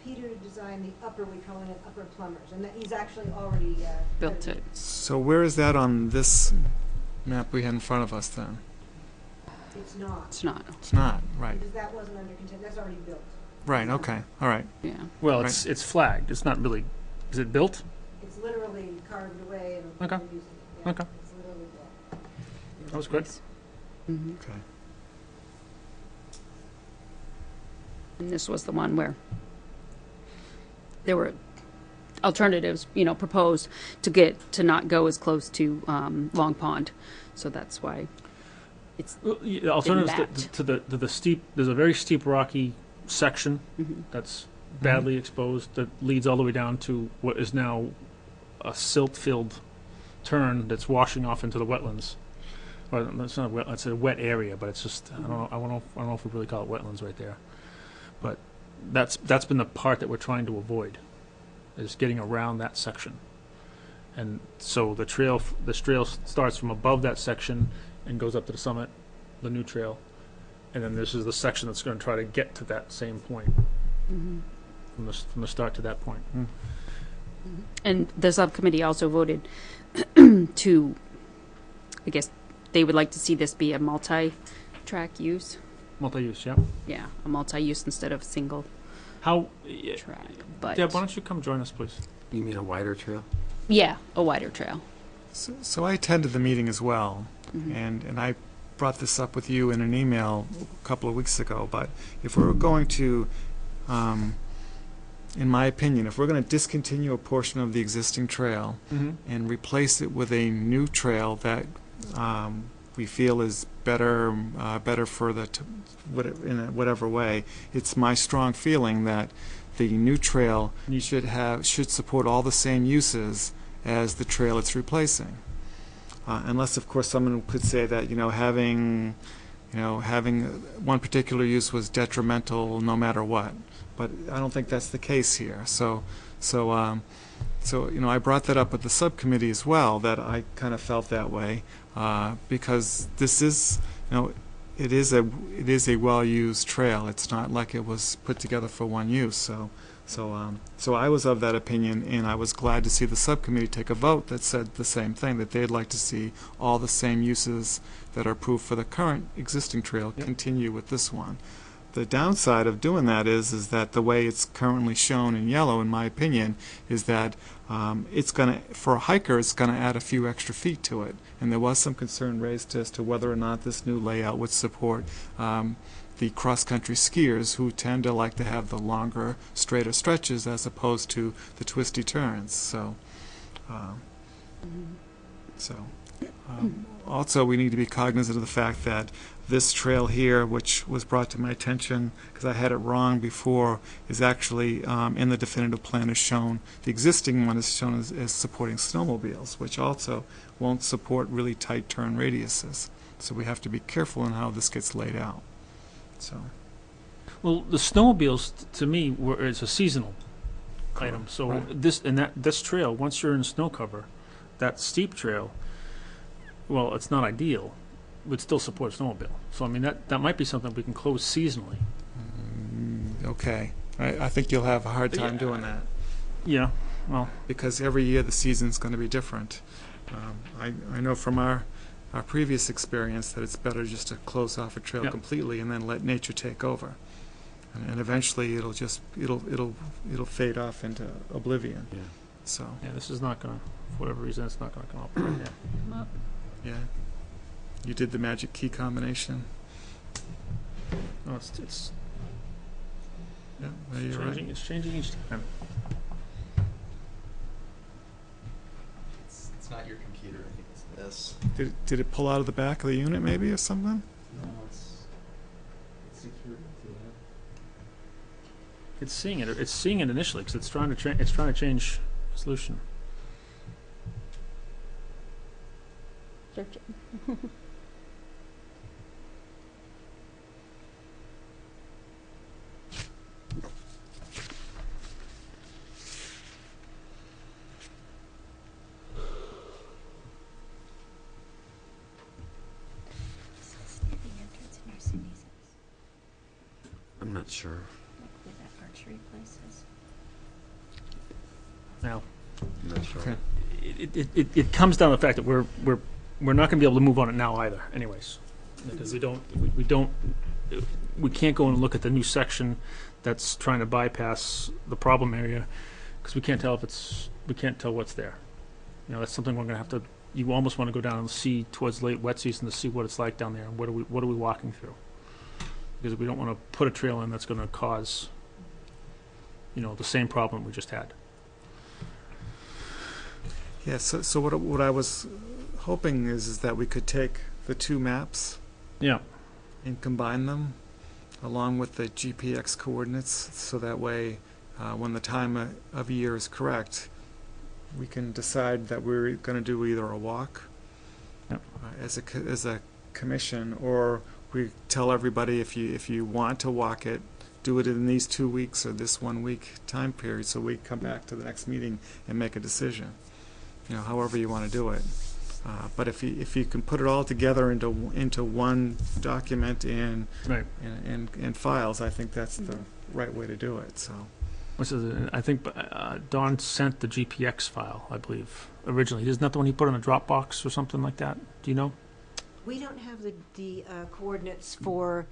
Peter designed the upper, we call it upper plumbers, and that he's actually already Built it. So where is that on this map we had in front of us then? It's not, It's not. It's not, right. because that wasn't under consent, that's already built. Right, okay, all right. Yeah. Well, Right. it's flagged. It's not really. Is it built? It's literally carved away and Okay. we're using it. Yeah, Okay. It's literally built. That was good. Mm-hmm. Okay. And this was the one where there were alternatives, proposed to not go as close to Long Pond. So that's why it's Well, yeah, alternatives mapped. to the steep. There's a very steep rocky section that's badly exposed that leads all the way down to what is now a silt-filled turn that's washing off into the wetlands. Well, it's not a wet. It's a wet area, but it's just I don't know. I don't know if we really call it wetlands right there. But that's been the part that we're trying to avoid, is getting around that section. And so the trail starts from above that section and goes up to the summit, the new trail, and then this is the section that's going to try to get to that same point from the start to that point. And the subcommittee also voted to, I guess, they would like to see this be a multi-track use. Multi-use, yeah. Yeah, a multi-use instead of single How? track. But Deb, why don't you come join us, please? You mean a wider trail? yeah, a wider trail. So I attended the meeting as well, and I brought this up with you in an email a couple of weeks ago, but if we're going to, in my opinion, if we're going to discontinue a portion of the existing trail and replace it with a new trail that we feel is better for in whatever way, it's my strong feeling that the new trail should support all the same uses as the trail it's replacing. Unless, of course, someone could say that having one particular use was detrimental no matter what. But I don't think that's the case here. So I brought that up with the subcommittee as well, that I kind of felt that way because this is it is a well-used trail. It's not like it was put together for one use. So I was of that opinion, and I was glad to see the subcommittee take a vote that said the same thing, that they'd like to see all the same uses that are approved for the current existing trail continue with this one. the downside of doing that is that the way it's currently shown in yellow, in my opinion, is that it's going to, for a hiker, it's going to add a few extra feet to it. And there was some concern raised as to whether or not this new layout would support the cross-country skiers who tend to like to have the longer, straighter stretches as opposed to the twisty turns. So, also we need to be cognizant of the fact that this trail here, which was brought to my attention because I had it wrong before, is actually in the definitive plan is shown. The existing one is shown as supporting snowmobiles, which also won't support really tight turn radiuses. So we have to be careful in how this gets laid out. So, Well, the snowmobiles, to me, is a seasonal item. So Right. this trail, once you're in snow cover, that steep trail, well, it's not ideal, would still support a snowmobile. So I mean, that might be something we can close seasonally. okay. I think you'll have a hard time doing that Yeah. Well, because every year the season's going to be different. I know from our previous experience that it's better just to close off a trail Yeah. completely and then let nature take over. And eventually it'll fade off into oblivion. Yeah. So, yeah, this is not going to, for whatever reason, it's not going to come up right there. Come up. yeah. You did the magic key combination. No, it's Yeah, well, you're right. changing. It's changing each time. It's not your computer, I think it's this. Did it pull out of the back of the unit maybe or something? No, it's secure. It's seeing it. It's seeing it initially because it's trying to change resolution. Search it. I'm not sure. Where that archery place is. Now, I'm not sure. Okay. it comes down to the fact that we're not going to be able to move on it now either, anyways, because we can't go and look at the new section that's trying to bypass the problem area because we can't tell what's there. You know, that's something we're going to have to. You almost want to go down and see towards late wet season to see what it's like down there and what are we walking through, because we don't want to put a trail in that's going to cause, the same problem we just had. Yeah, so what I was hoping is that we could take the two maps Yeah. and combine them along with the GPX coordinates, so that way when the time of year is correct, we can decide that we're going to do either a walk Yep. as a commission, or we tell everybody if you want to walk it, do it in these 2 weeks or this 1 week time period, so we come back to the next meeting and make a decision. However you want to do it. But if you can put it all together into one document and Right. and files, I think that's the right way to do it. So, I think Don sent the GPX file, I believe, originally. Isn't that the one he put in a Dropbox or something like that? Do you know? We don't have the coordinates for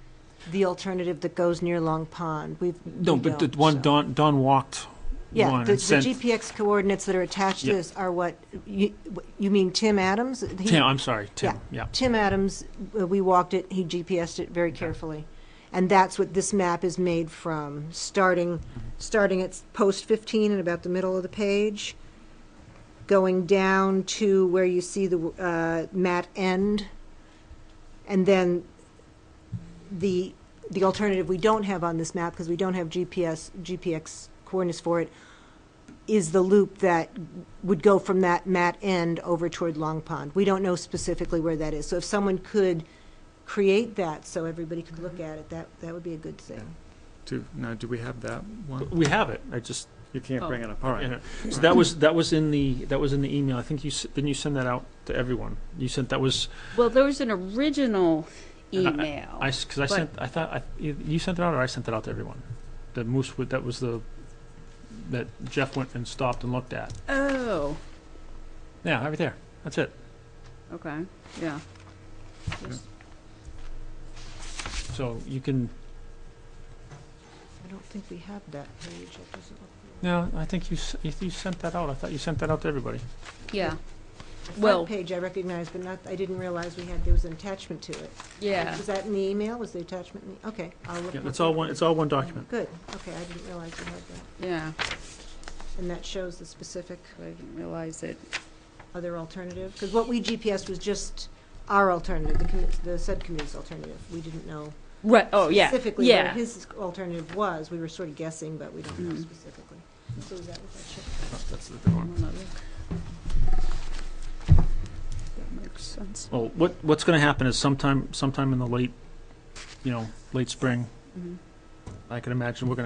the alternative that goes near Long Pond. No, but the one Don walked. Yeah, one the and sent, GPX coordinates that are attached to Yeah. this are what, you mean Tim Adams? Tim, I'm sorry, Tim. Yeah. Tim Adams, we walked it, he GPSed it very carefully. And that's what this map is made from, starting at post 15 and about the middle of the page, going down to where you see the mat end, and then the alternative we don't have on this map, because we don't have GPX coordinates for it, is the loop that would go from that mat end over toward Long Pond. We don't know specifically where that is. So if someone could create that so everybody could look at it, that would be a good thing. do we have that one? We have it. I just. You can't bring it up. All right. So that was in the email. I think didn't you send that out to everyone? You sent that was. Well, there was an original and email. I thought you sent it out or I sent it out to everyone. The moose that was that Jeff went and stopped and looked at. Oh, Yeah, right there. That's it. okay, yeah. So you can. don't think we have that page. It doesn't look. No, I think you sent that out. I thought you sent that out to everybody. Yeah. The Well, front page I recognize, but not, I didn't realize there was an attachment to it. yeah. Was that in the email? Was the attachment in the, okay, I'll look. Yeah, look it's all at one. it. It's all one document. Good, okay, I didn't realize we had that. Yeah. And that shows the specific I didn't realize it. other alternative? Because what we GPSed was just our alternative, the subcommittee's alternative. We didn't know Right. Oh, yeah. specifically Yeah. what his alternative was. We were sort of guessing, but we don't know Mhm. specifically. So is that what that should? Oh, that's the big one. That makes sense. Well, what's going to happen is sometime in the late spring, Mhm. I can imagine we'll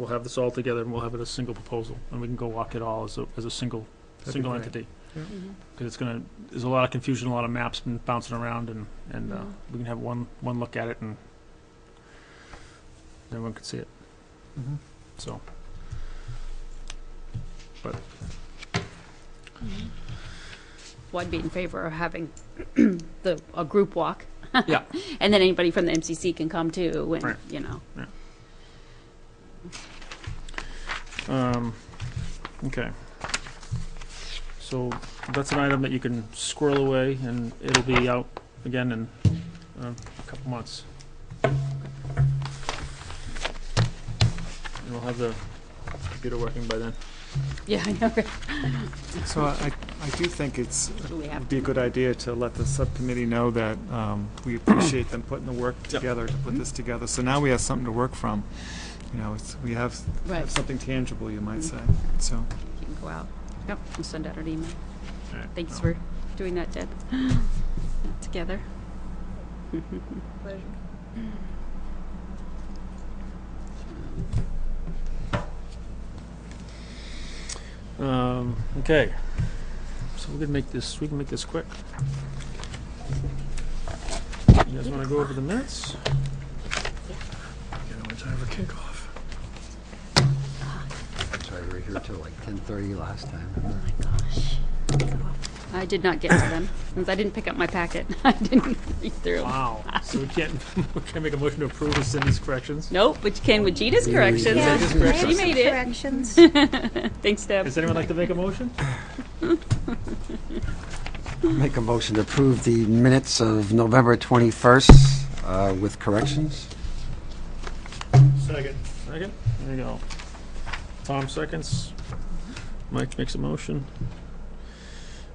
have this all together and we'll have it as a single proposal and we can go walk it all as a single That'd be great. entity. Mhm. Because there's a lot of confusion, a lot of maps been bouncing around, and Yeah. we can have one look at it and everyone can see it. Mhm. So, but Well, I'd be in favor of having a group walk. Yeah. And then anybody from the MCC can come too, and, Right. you know. Okay. So that's an item that you can squirrel away, and it'll be out again in a couple months. And we'll have the computer working by then. Yeah, I know. So I do think Do we have it'd be a good idea to let the subcommittee know that we appreciate them putting the work together to put this together. So now we have something to work from. We have Right. something tangible, you might say. So You can go out. Yep, we'll send out an email. All right. Thanks for doing that, Deb. Together. Pleasure. Okay. So we can make this quick. You guys want to go over the minutes? When time for kickoff. Sorry, we were here till like 10:30 last time. Oh my gosh. I did not get to them, since I didn't pick up my packet. I didn't read through. Wow. So we can't make a motion to approve with Cindy's corrections? Nope, but you can with Gina's corrections. Yeah, Gina's corrections. She made it. Corrections. Thanks, Deb. Does anyone like to make a motion? Make a motion to approve the minutes of November 21st with corrections. Second. Second? There you go. Tom seconds. Mike makes a motion.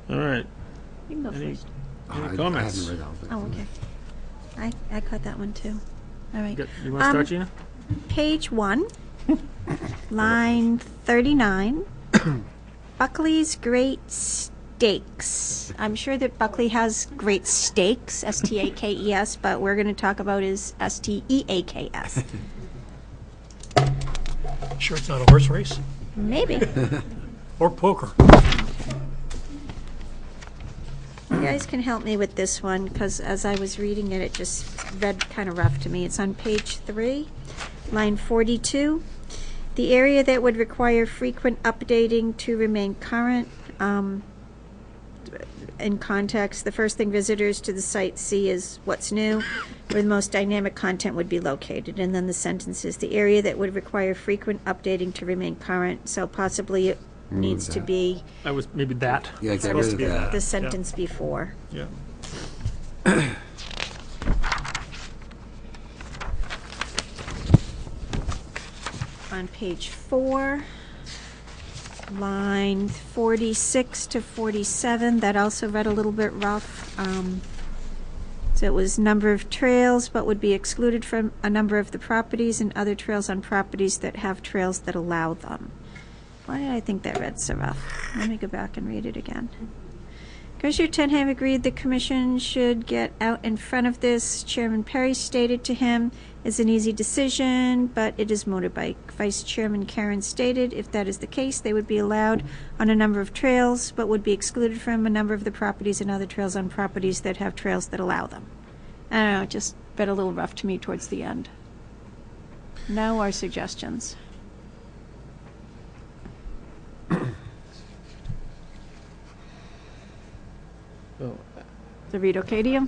All right. You can go Any, first. any comments? I haven't read all of it. Oh, okay. I caught that one too. All right. You want to start, Gina? Page 1, line 39, Buckley's Great Steaks. I'm sure that Buckley has great steaks, S-T-A-K-E-S, but we're going to talk about is S-T-E-A-K-S. Sure it's not a horse race? Maybe. Or poker? You guys can help me with this one, because as I was reading it, it just read kind of rough to me. It's on page 3, line 42. The area that would require frequent updating to remain current. In context, the first thing visitors to the site see is what's new, where the most dynamic content would be located. And then the sentence is the area that would require frequent updating to remain current. So possibly it needs to that. be I was maybe that. Yeah, get Supposed rid to of be that. the sentence before. Yeah. On page 4, line 46 to 47, that also read a little bit rough. So it was number of trails, but would be excluded from a number of the properties, and other trails on properties that have trails that allow them. Why did I think that read so rough? Let me go back and read it again. Commissioner Tenham agreed the commission should get out in front of this. Chairman Perry stated to him, "It's an easy decision, but it is motorbike." Vice Chairman Karen stated if that is the case, they would be allowed on a number of trails, but would be excluded from a number of the properties and other trails on properties that have trails that allow them. I don't know, it just read a little rough to me towards the end. No, our suggestions. Oh, Does it read okay to you?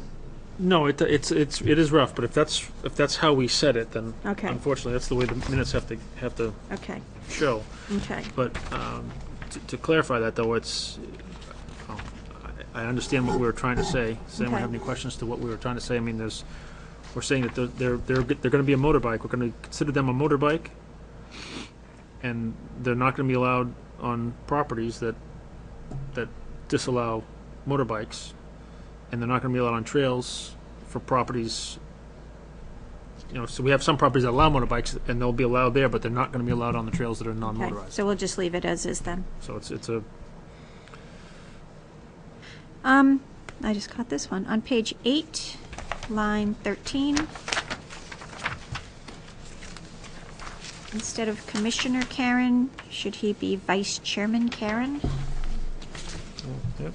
No, it is rough, but if that's how we said it, then Okay. unfortunately, that's the way the minutes have to Okay, show. okay. But to clarify that, though, I understand what we were trying to say. Does anyone Okay. have any questions to what we were trying to say? I mean, we're saying that they're going to be a motorbike. We're going to consider them a motorbike, and they're not going to be allowed on properties that disallow motorbikes, and they're not going to be allowed on trails for properties. So we have some properties that allow motorbikes, and they'll be allowed there, but they're not going to be allowed on the trails that are Okay, non-motorized. so we'll just leave it as is then. So it's a I just caught this one. On page 8, line 13. Instead of Commissioner Karen, should he be Vice Chairman Karen? Yep.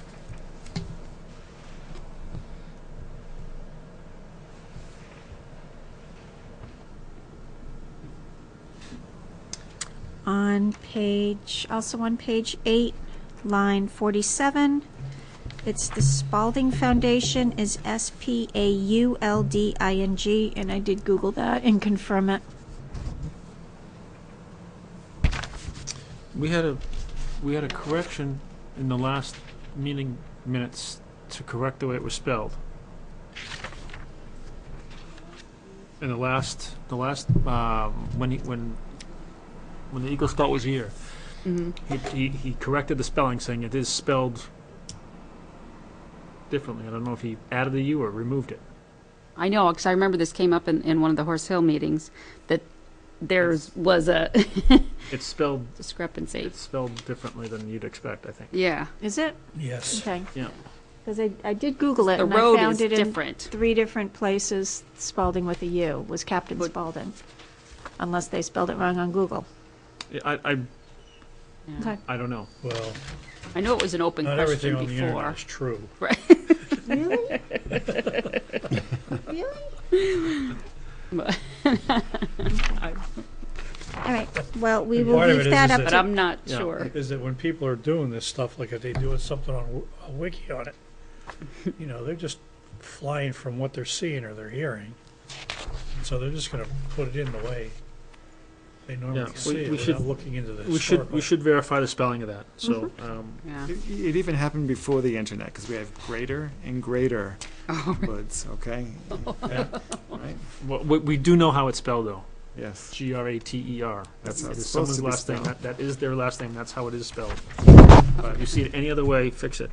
Also on page 8, line 47, it's the Spalding Foundation is Spaulding, and I did Google that and confirm it. We had a correction in the last meeting minutes to correct the way it was spelled. In the last when the Eagle Scout was here, he corrected the spelling, saying it is spelled differently. I don't know if he added the U or removed it. I know, because I remember this came up in one of the Horse Hill meetings, that was a It's spelled discrepancy. It's spelled differently than you'd expect, I think. Yeah. Is it? Yes. Okay. Yeah. Because I did Google it, The and road I found is it in different. 3 different places. Spalding with a U was Captain Spalding, unless they spelled it wrong on Google. I Yeah. Okay. I don't know. Well, I know it was an open not everything question on the internet before. is true. Right. Really? Really? But All right. Well, we And will part of leave it that is up that- but to. I'm not Yeah. sure. Is that when people are doing this stuff, like if they do something on a wiki on it, they're just flying from what they're seeing or they're hearing. So they're just going to put it in the way they normally Yeah, see it we should- without looking into the We should historical. verify the spelling of that. So Yeah. It even happened before the internet, because we have greater and greater words, okay? Right? well, we do know how it's spelled, though. Yes. Grater. That's how It it's is supposed someone's to be last name. spelled. That is their last name. That's how it is spelled. But if you see it any other way, fix it.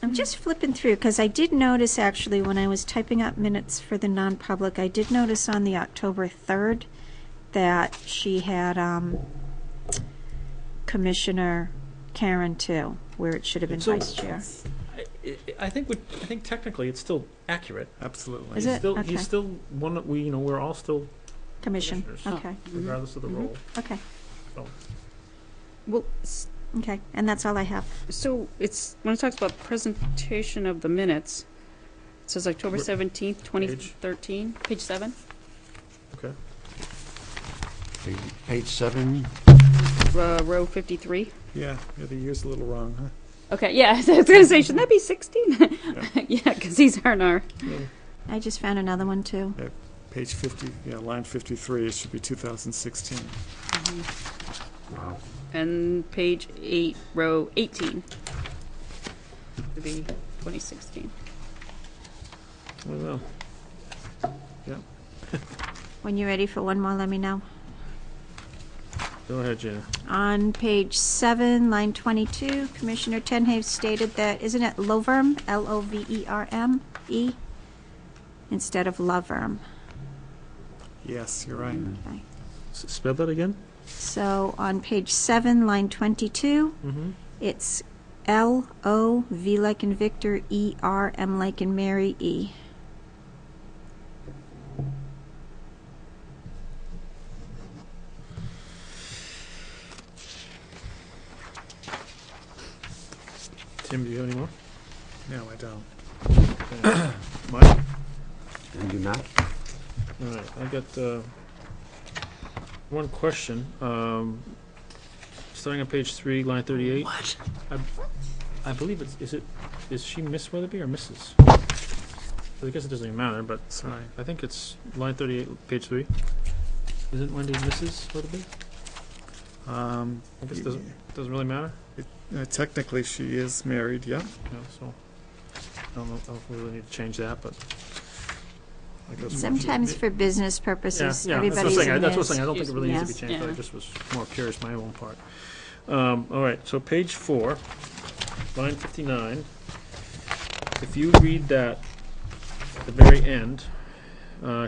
I'm just flipping through because I did notice actually when I was typing up minutes for the non-public, I did notice on the October 3rd that she had Commissioner Karen too, where it should have been So- Vice Chair. I think technically it's still accurate. Absolutely. Is He's it? still Okay. he's still one that we're all still Commission. commissioners. Okay. regardless of the role. Okay. So. Well, Okay. And that's all I have. so it's when it talks about presentation of the minutes, it says October Where- 17th, 2013, page 7, Okay. Page 7. row 53. Yeah, the year's a little wrong, huh? Okay, yeah, I was going to say, shouldn't that be 16? Yeah, because these aren't our. I just found another one too. Page 50, line 53, it should be 2016. Wow. And page 8, row 18. Would be 2016. I don't know. When you're ready for one more, let me know. Go ahead, Gina. On page 7, line 22, Commissioner Tenhave stated that, isn't it Loverm, Loverme, instead of Loverm? Yes, you're right. Okay. Spell that again. So on page 7, line 22, Mm-hmm. it's L-O, V like in Victor, E-R, M like in Mary, E. Tim, do you have any more? No, I don't. Okay. Mike? And do not? All right, I got one question. Starting on page 3, line 38. What? I believe is she Miss Weatherby or Mrs.? I guess it doesn't even matter, but I think it's line 38, page 3. Isn't Wendy Mrs. a little bit? I guess it doesn't really matter. Technically, she is married, yeah. Yeah, so I don't know if we really need to change that, but. I guess Sometimes for business purposes, yeah, everybody's that's in what I'm this. saying. I don't think it really needs to be Yeah. changed, but I Yeah. just was more curious my own part. All right, so page 4, line 59. If you read that at the very end,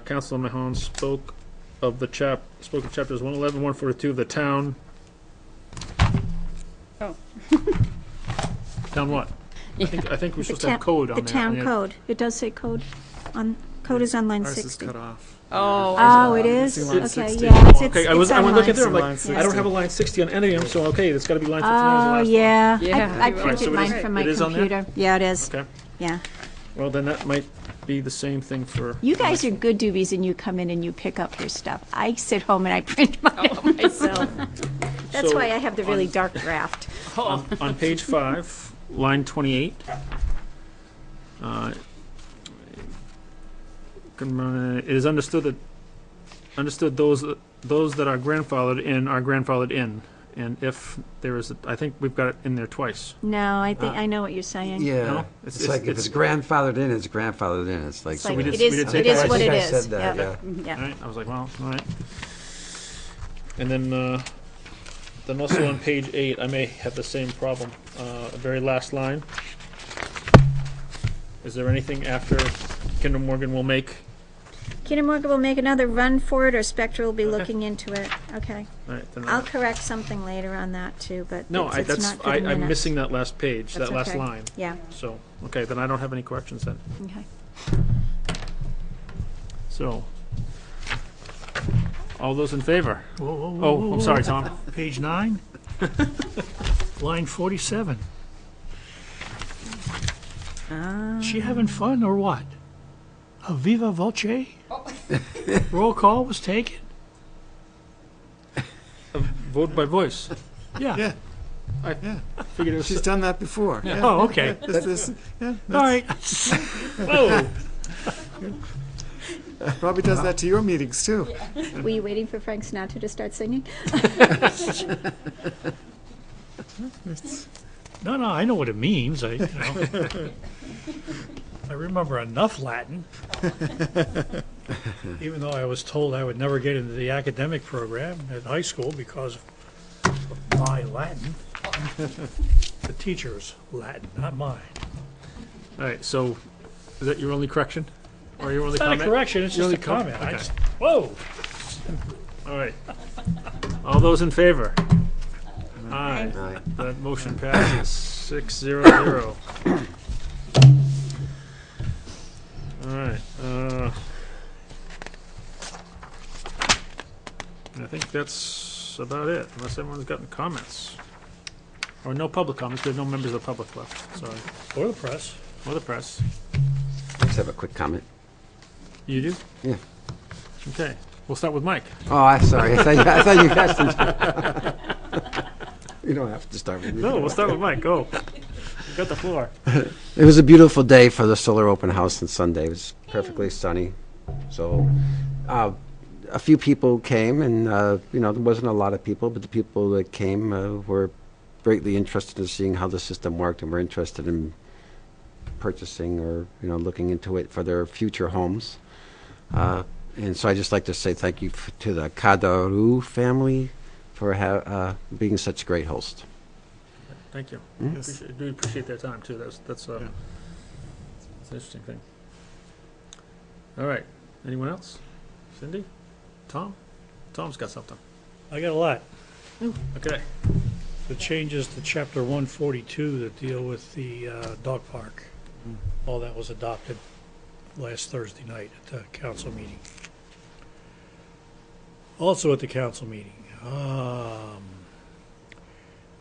Councilor Mahone spoke of chapters 111, 142 of the town. Oh. Town what? I think we're supposed to have code on The there. town Yeah. code. It does say code. Code is on line Ours is 60. cut off. Oh. Oh, it is? It's line Okay, 60. yeah, it's Okay, I went on looking there, line I'm like, 60. I don't have a line 60 on any of them, so okay, it's gotta be line 59 as the Oh, last one. yeah. Yeah. I All right, so printed it mine is- from my it is on there? computer. Yeah, it is. Okay, Yeah. well, then that might be the same thing for. You guys are good doobies and you come in and you pick up your stuff. I sit home and I print mine out myself. That's So, why I have the really dark draft. On page 5, line 28, it is understood those that are grandfathered in are grandfathered in, and if there is, I think we've got it in there twice. No, I think I know what you're saying. Yeah, No? it's like if it's grandfathered in, it's grandfathered in. It's like. It's like, we did- it we is, did say it is that. what I it think I is. said that, Yeah. yeah. Yeah. All right, I was like, well, all right. And then also on page 8, I may have the same problem. Very last line. Is there anything after Kinder Morgan will make? Kinder Morgan will make another run for it, or Spectra will be looking into it. Okay. All right, then I'll correct something later on that too, but no, it's not for the I'm minutes. missing that last page, That's that last okay. line. Yeah, So, okay, then I don't have any corrections then. okay. So, all those in favor? Whoa, whoa, whoa, Oh, whoa, I'm whoa. sorry, Tom. Page 9, line 47. She having fun or what? A viva voce? Roll call was taken? Vote by voice. Yeah. Yeah, I yeah. figured it was. She's done that before. Yeah. Oh, okay. Yeah, All right. Oh, probably does that to your meetings, too. Were you waiting for Frank Sinatra to start singing? No, I know what it means. I remember enough Latin, even though I was told I would never get into the academic program at high school because of my Latin. The teacher's Latin, not mine. all right, so is that your only correction? Or your only It's not a comment? correction, it's Your just a only comment. I okay. just, whoa! All right. All those in favor? Aye. Aye. That motion passes 6-0-0. All right. I think that's about it, unless everyone's got any comments. Or no public comments, we have no members of the public left, sorry. Or the press. Or the press. I just have a quick comment. You do? Yeah. Okay. We'll start with Mike. Oh, I'm sorry. I thought you guys did. You don't have to start with me. No, we'll start with Mike. Go. You got the floor. It was a beautiful day for the solar open house on Sunday. It was perfectly sunny. So a few people came, and there wasn't a lot of people, but the people that came were greatly interested in seeing how the system worked, and were interested in purchasing or looking into it for their future homes. And so I just like to say thank you to the Kadaru family for being such a great host. Thank you. Yes. I do appreciate their time, too. That's an interesting thing. All right. Anyone else? Cindy? Tom? Tom's got something. I got a lot. Okay. The changes to chapter 142 that deal with the dog park. All that was adopted last Thursday night at the council meeting. Also at the council meeting,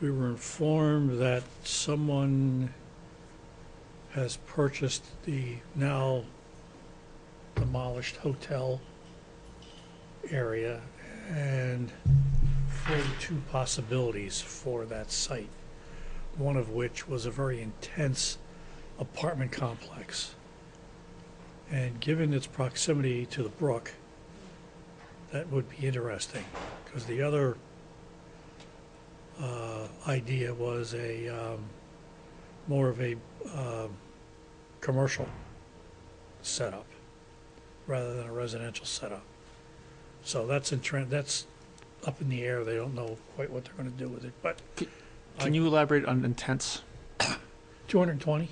we were informed that someone has purchased the now demolished hotel area, and 42 possibilities for that site, one of which was a very intense apartment complex. And given its proximity to the brook, that would be interesting, because the other idea was more of a commercial setup rather than a residential setup. So that's that's up in the air. They don't know quite what they're going to do with it. But Can you elaborate on intents? 220.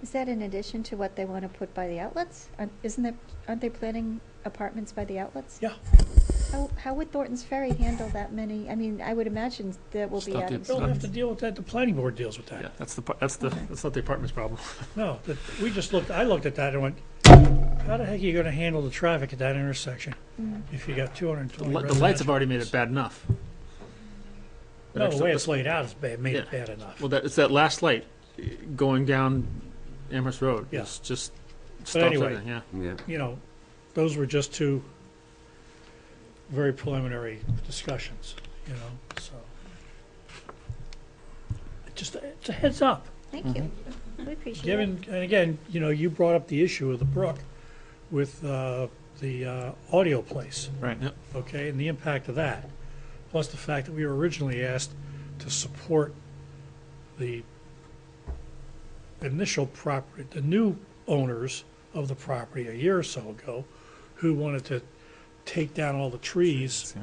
Is that in addition to what they want to put by the outlets? Aren't they planning apartments by the outlets? Yeah. How would Thornton's Ferry handle that many? I mean, I would imagine that will be Stuff adding. it's They'll not- have to deal with that. The planning board deals with that. Yeah, that's not the apartment's problem. No, we just looked. I looked at that and went, "How the heck are you going to handle the traffic at that intersection if you got 220?" The lights have already made it bad enough. No, the way it's laid out is bad. Made it Yeah. bad enough. Well, it's that last light going down Amherst Road. Yeah. It's just But stops anyway, everything, yeah. Yeah. you know, those were just two very preliminary discussions. You know, so it's a heads up. Thank you. We appreciate it. Given, and again, you know, you brought up the issue of the brook with the audio place, Right. Yep. okay, and the impact of that, plus the fact that we were originally asked to support the initial property, the new owners of the property a year or so ago, who wanted to take down all the trees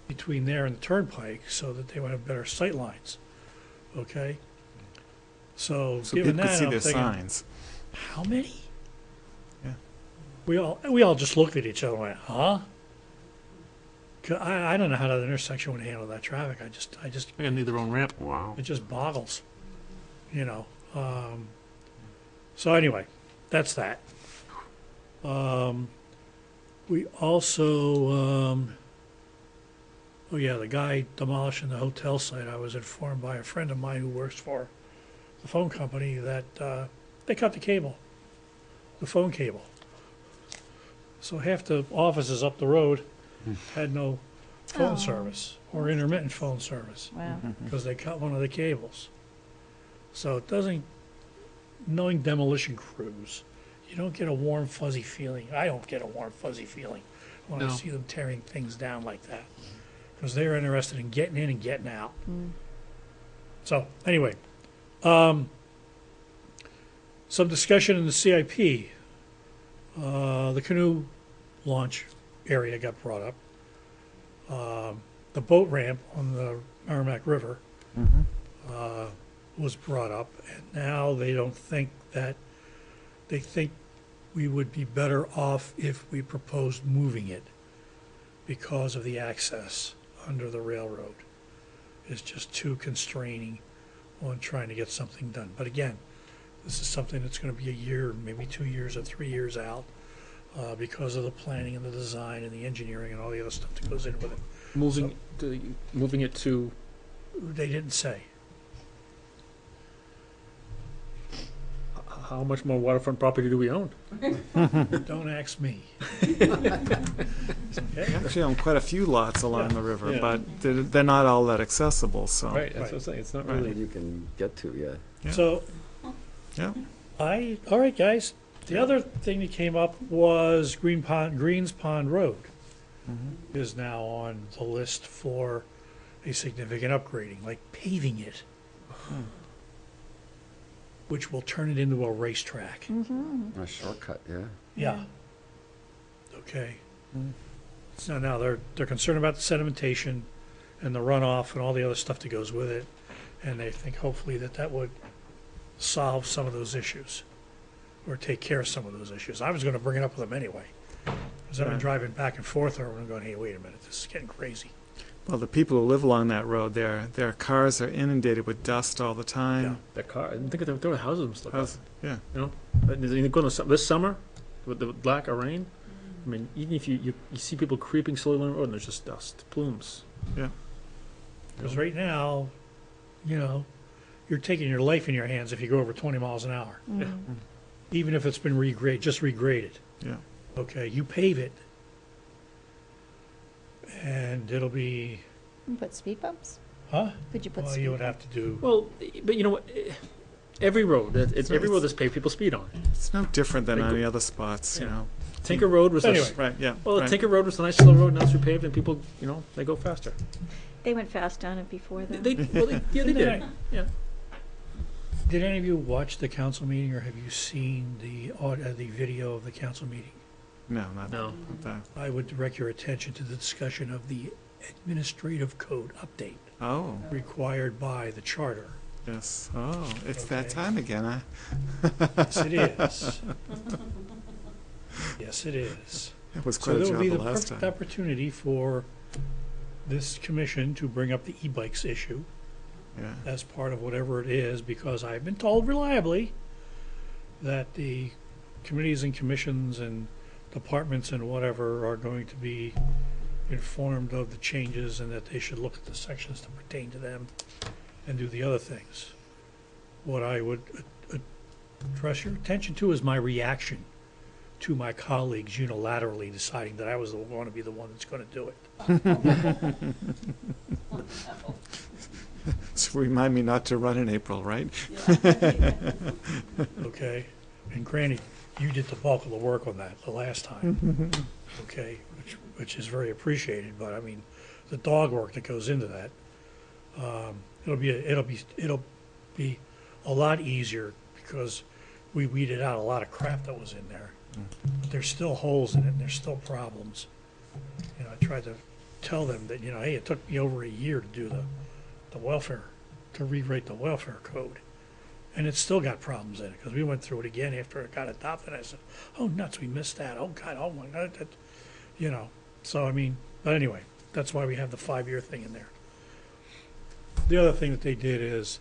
between there and the turnpike so that they would have better sight lines, okay? So So given people could that, see I'm their thinking, signs. how many? Yeah. We all just looked at each other and went, huh? 'Cause I don't know how that intersection would handle that traffic. I just, They need their own ramp. Wow. it just boggles, you know. So anyway, that's that. We also, oh yeah, the guy demolishing the hotel site, I was informed by a friend of mine who works for the phone company that they cut the cable, the phone cable. So half the offices up the road had no phone Oh. service or intermittent phone service Wow. because they cut one of the cables. So it doesn't, knowing demolition crews, you don't get a warm, fuzzy feeling. I don't get a warm, fuzzy feeling when I No. see them tearing things down like that because they're interested in getting in and getting out. So anyway, some discussion in the CIP. The canoe launch area got brought up. The boat ramp on the Merrimack River was brought up, and now they don't think that, they think we would be better off if we proposed moving it because of the access under the railroad. It's just too constraining on trying to get something done. But again, this is something that's going to be a year, maybe 2 years or 3 years out because of the planning and the design and the engineering and all the other stuff that goes in with it. Moving it to, They didn't say. how much more waterfront property do we own? Don't ask me. Actually, own quite a few lots along Yeah. the river, Yeah. but they're not all that accessible, so. Right, that's what I'm saying. It's not Right. really. You can get to, yeah. Yeah. So, Yeah. all right, guys. The other thing that came up was Greens Pond Road is now on the list for a significant upgrading, like paving it, which will turn it into a racetrack. A shortcut, yeah. Yeah. Okay. So now they're concerned about the sedimentation and the runoff and all the other stuff that goes with it, and they think hopefully that would solve some of those issues or take care of some of those issues. I was going to bring it up with them anyway, because I've been Right. driving back and forth over and going, hey, wait a minute, this is getting crazy. Well, the people who live along that road, their cars are inundated with dust all the Yeah. time. That car, I think there were houses and stuff. Yeah. You know, you go to this summer with the lack of rain. I mean, even if you see people creeping slowly along the road, and there's just dust plumes. Because right now, you know, you're taking your life in your hands if you go over 20 miles an hour, even if it's been just regraded. Yeah. Okay, you pave it, and it'll be, Put speed bumps? huh? Could you put Well, speed you would bumps? have to do, Well, but you know what? Every road, every road that's paved, people speed on. It's no different than Like, any other spots, you yeah. know. Tinker Road was Anyway. Right, yeah. well, right. Tinker Road was a nice little road, now it's repaved, and people, they go faster. They went fast on it before though. They did. Yeah. Did any of you watch the council meeting, or have you seen the video of the council meeting? No, not that. I would direct your attention to the discussion of the administrative code update Oh, required by the charter. yes. Oh, it's that Okay. time again, huh? Yes, it is. Yes, it is. It was So quite a there will job be the the last perfect time. opportunity for this commission to bring up the e-bikes issue Yeah. as part of whatever it is, because I've been told reliably that the committees and commissions and departments and whatever are going to be informed of the changes, and that they should look at the sections that pertain to them and do the other things. What I would address your attention to is my reaction to my colleagues unilaterally deciding that I was going to be the one that's going to do it. So remind me not to run in April, right? Okay? And granted, you did the bulk of the work on that the last time, okay? Which is very appreciated, but I mean, the dog work that goes into that, it'll be a lot easier because we weeded out a lot of crap that was in there. But there's still holes in it, and there's still problems. I tried to tell them that, hey, it took me over a year to do the welfare, to rewrite the welfare code. And it's still got problems in it, because we went through it again after it got adopted. I said, oh, nuts, we missed that. Oh, God, oh, my God. So, I mean, but anyway, that's why we have the 5-year thing in there. The other thing that they did is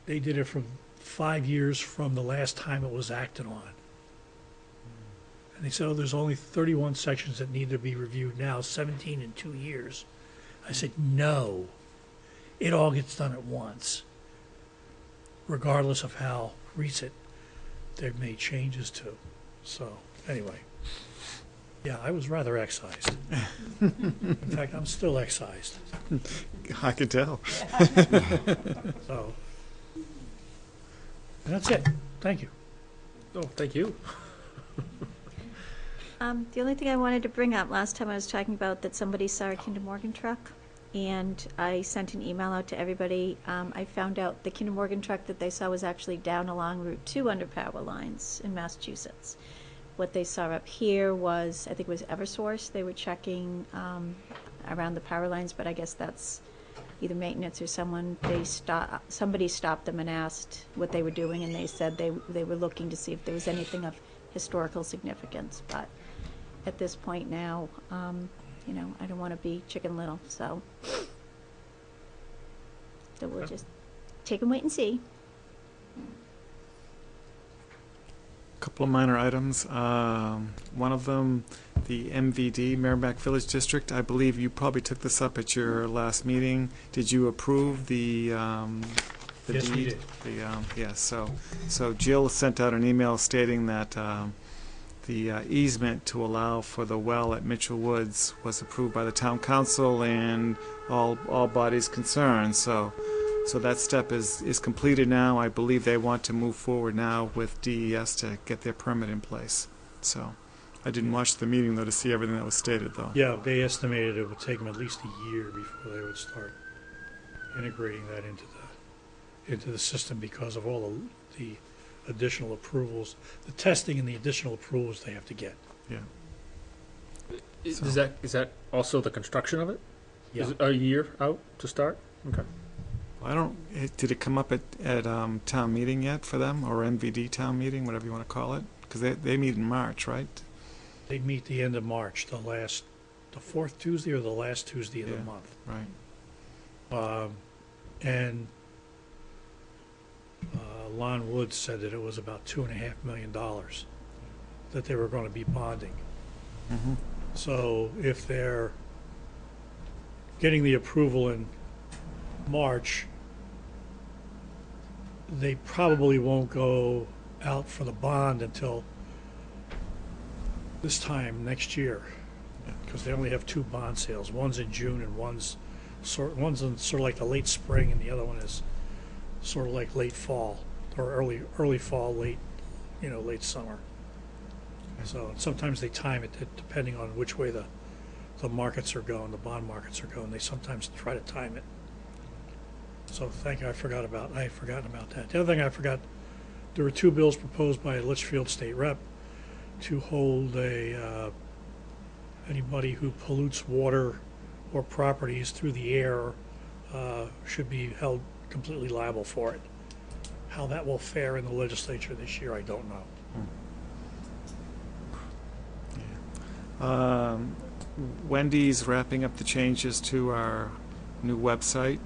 they did it from 5 years from the last time it was acted on. And they said, oh, there's only 31 sections that need to be reviewed now, 17 in 2 years. I said, no, it all gets done at once, regardless of how recent they've made changes to. So, anyway, yeah, I was rather excised. In fact, I'm still excised. I can tell. So, and that's it. Thank you. Oh, thank you. The only thing I wanted to bring up, last time I was talking about that somebody saw a Kinder Morgan truck, and I sent an email out to everybody. I found out the Kinder Morgan truck that they saw was actually down along Route 2 under power lines in Massachusetts. What they saw up here was, I think it was Eversource. They were checking around the power lines, but I guess that's either maintenance or somebody stopped them and asked what they were doing, and they said they were looking to see if there was anything of historical significance. But at this point now, I don't want to be Chicken Little, so we'll just take and wait and see. Couple of minor items. One of them, the MVD, Merrimack Village District. I believe you probably took this up at your last meeting. Did you approve the Yes, we deed? did. Yes. So Jill sent out an email stating that the easement to allow for the well at Mitchell Woods was approved by the town council and all bodies concerned. So that step is completed now. I believe they want to move forward now with DES to get their permit in place. So I didn't watch the meeting, though, to see everything that was stated, though. Yeah, they estimated it would take them at least a year before they would start integrating that into the system because of all the additional approvals, the testing and the additional approvals they have to get. Yeah. Is that also the construction of it? Yeah. Is it a year out to start? Okay. Did it come up at town meeting yet for them, or MVD town meeting, whatever you want to call it? Because they meet in March, right? They meet the end of March, the fourth Tuesday or the last Tuesday of the month. Right. And Lon Woods said that it was about $2.5 million that they were going to be bonding. Mm-hmm. So if they're getting the approval in March, they probably won't go out for the bond until this time next year, because they only have 2 bond sales. One's in June and one's in sort of like the late spring, and the other one is sort of like late fall or early fall, late summer. So sometimes they time it depending on which way the markets are going, the bond markets are going. They sometimes try to time it. So thank you. I had forgotten about that. The other thing I forgot, there were 2 bills proposed by a Litchfield state rep to hold anybody who pollutes water or properties through the air should be held completely liable for it. How that will fare in the legislature this year, I don't know. Wendy's wrapping up the changes to our new website.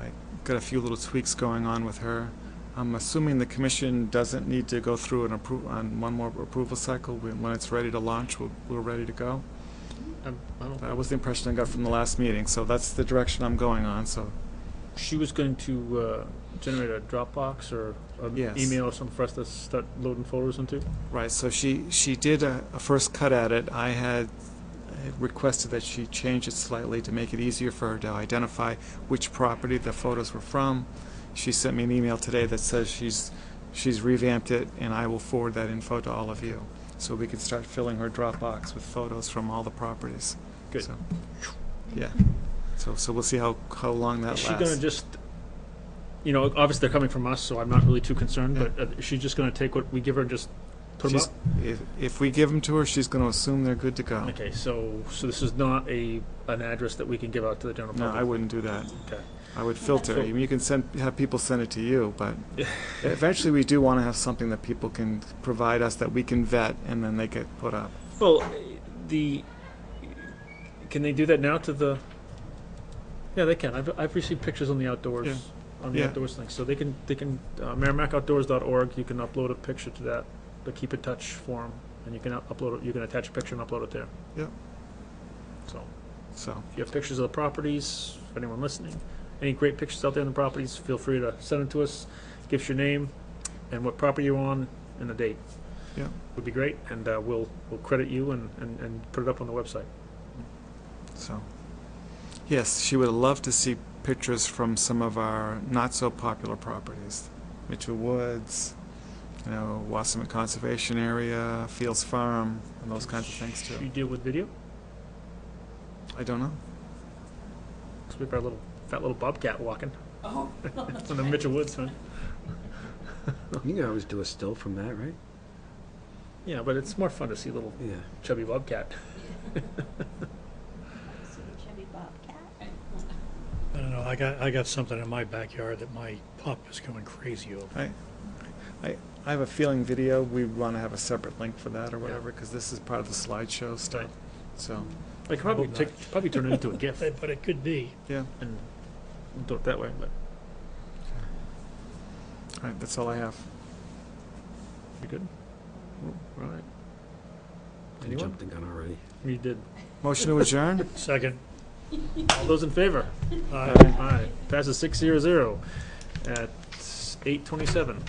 I got a few little tweaks going on with her. I'm assuming the commission doesn't need to go through on one more approval cycle. When it's ready to launch, we're ready to go. That was the impression I got from the last meeting, so that's the direction I'm going on. So She was going to generate a Dropbox or an Yes. email or something for us to start loading photos into? right, so she did a first cut at it. I had requested that she change it slightly to make it easier for her to identify which property the photos were from. She sent me an email today that says she's revamped it, and I will forward that info to all of you, so we can start filling her Dropbox with photos from all the properties. Good. So, yeah. So we'll see how long that Is lasts. she going to just, obviously they're coming from us, so I'm not really too concerned, Yeah. but is she just going to take what we give her and just put them She's- up? If we give them to her, she's going to assume they're good to go. Okay, so this is not an address that we can give out to the general No, public? I wouldn't do that. Okay. I would filter. So- I mean, you can have people send it to you, but eventually we do want to have something that people can provide us that we can vet, and then they get put up. Well, can they do that now to the? Yeah, they can. I've received pictures on the outdoors, Yeah. on the Yeah. outdoors thing. So they can merrimack.outdoors.org. You can upload a picture to that, the Keep in Touch form, and you can upload it. You can attach a picture and upload it there. Yeah. So So, if you have pictures of the properties, for anyone listening, any great pictures out there in the properties, feel free to send them to us. Give us your name and what property you're on and the date. yeah. Would be great, and we'll credit you and put it up on the website. So, yes, she would love to see pictures from some of our not-so-popular properties. Mitchell Woods, Wassaman Conservation Area, Fields Farm, and those kinds of things, You too. deal with video? I don't know. Because we have our fat little bobcat walking. Oh. On the Mitchell Woods, huh? You can always do a still from that, right? Yeah, but it's more fun to see little Yeah. chubby bobcat. I don't know. I got something in my backyard that my pup is going crazy over. I have a feeling video, we want to have a separate link for that or whatever, because this is part of the slideshow stuff. Right. So, I could probably turn it into a GIF But it could be. yeah. and do it that way. But All right, that's all I have. you good? All right. You Anyone? jumped the gun already. You did. Motion to adjourn? Second. All those in favor? Aye. Aye. Passes 6-0 at 8:27.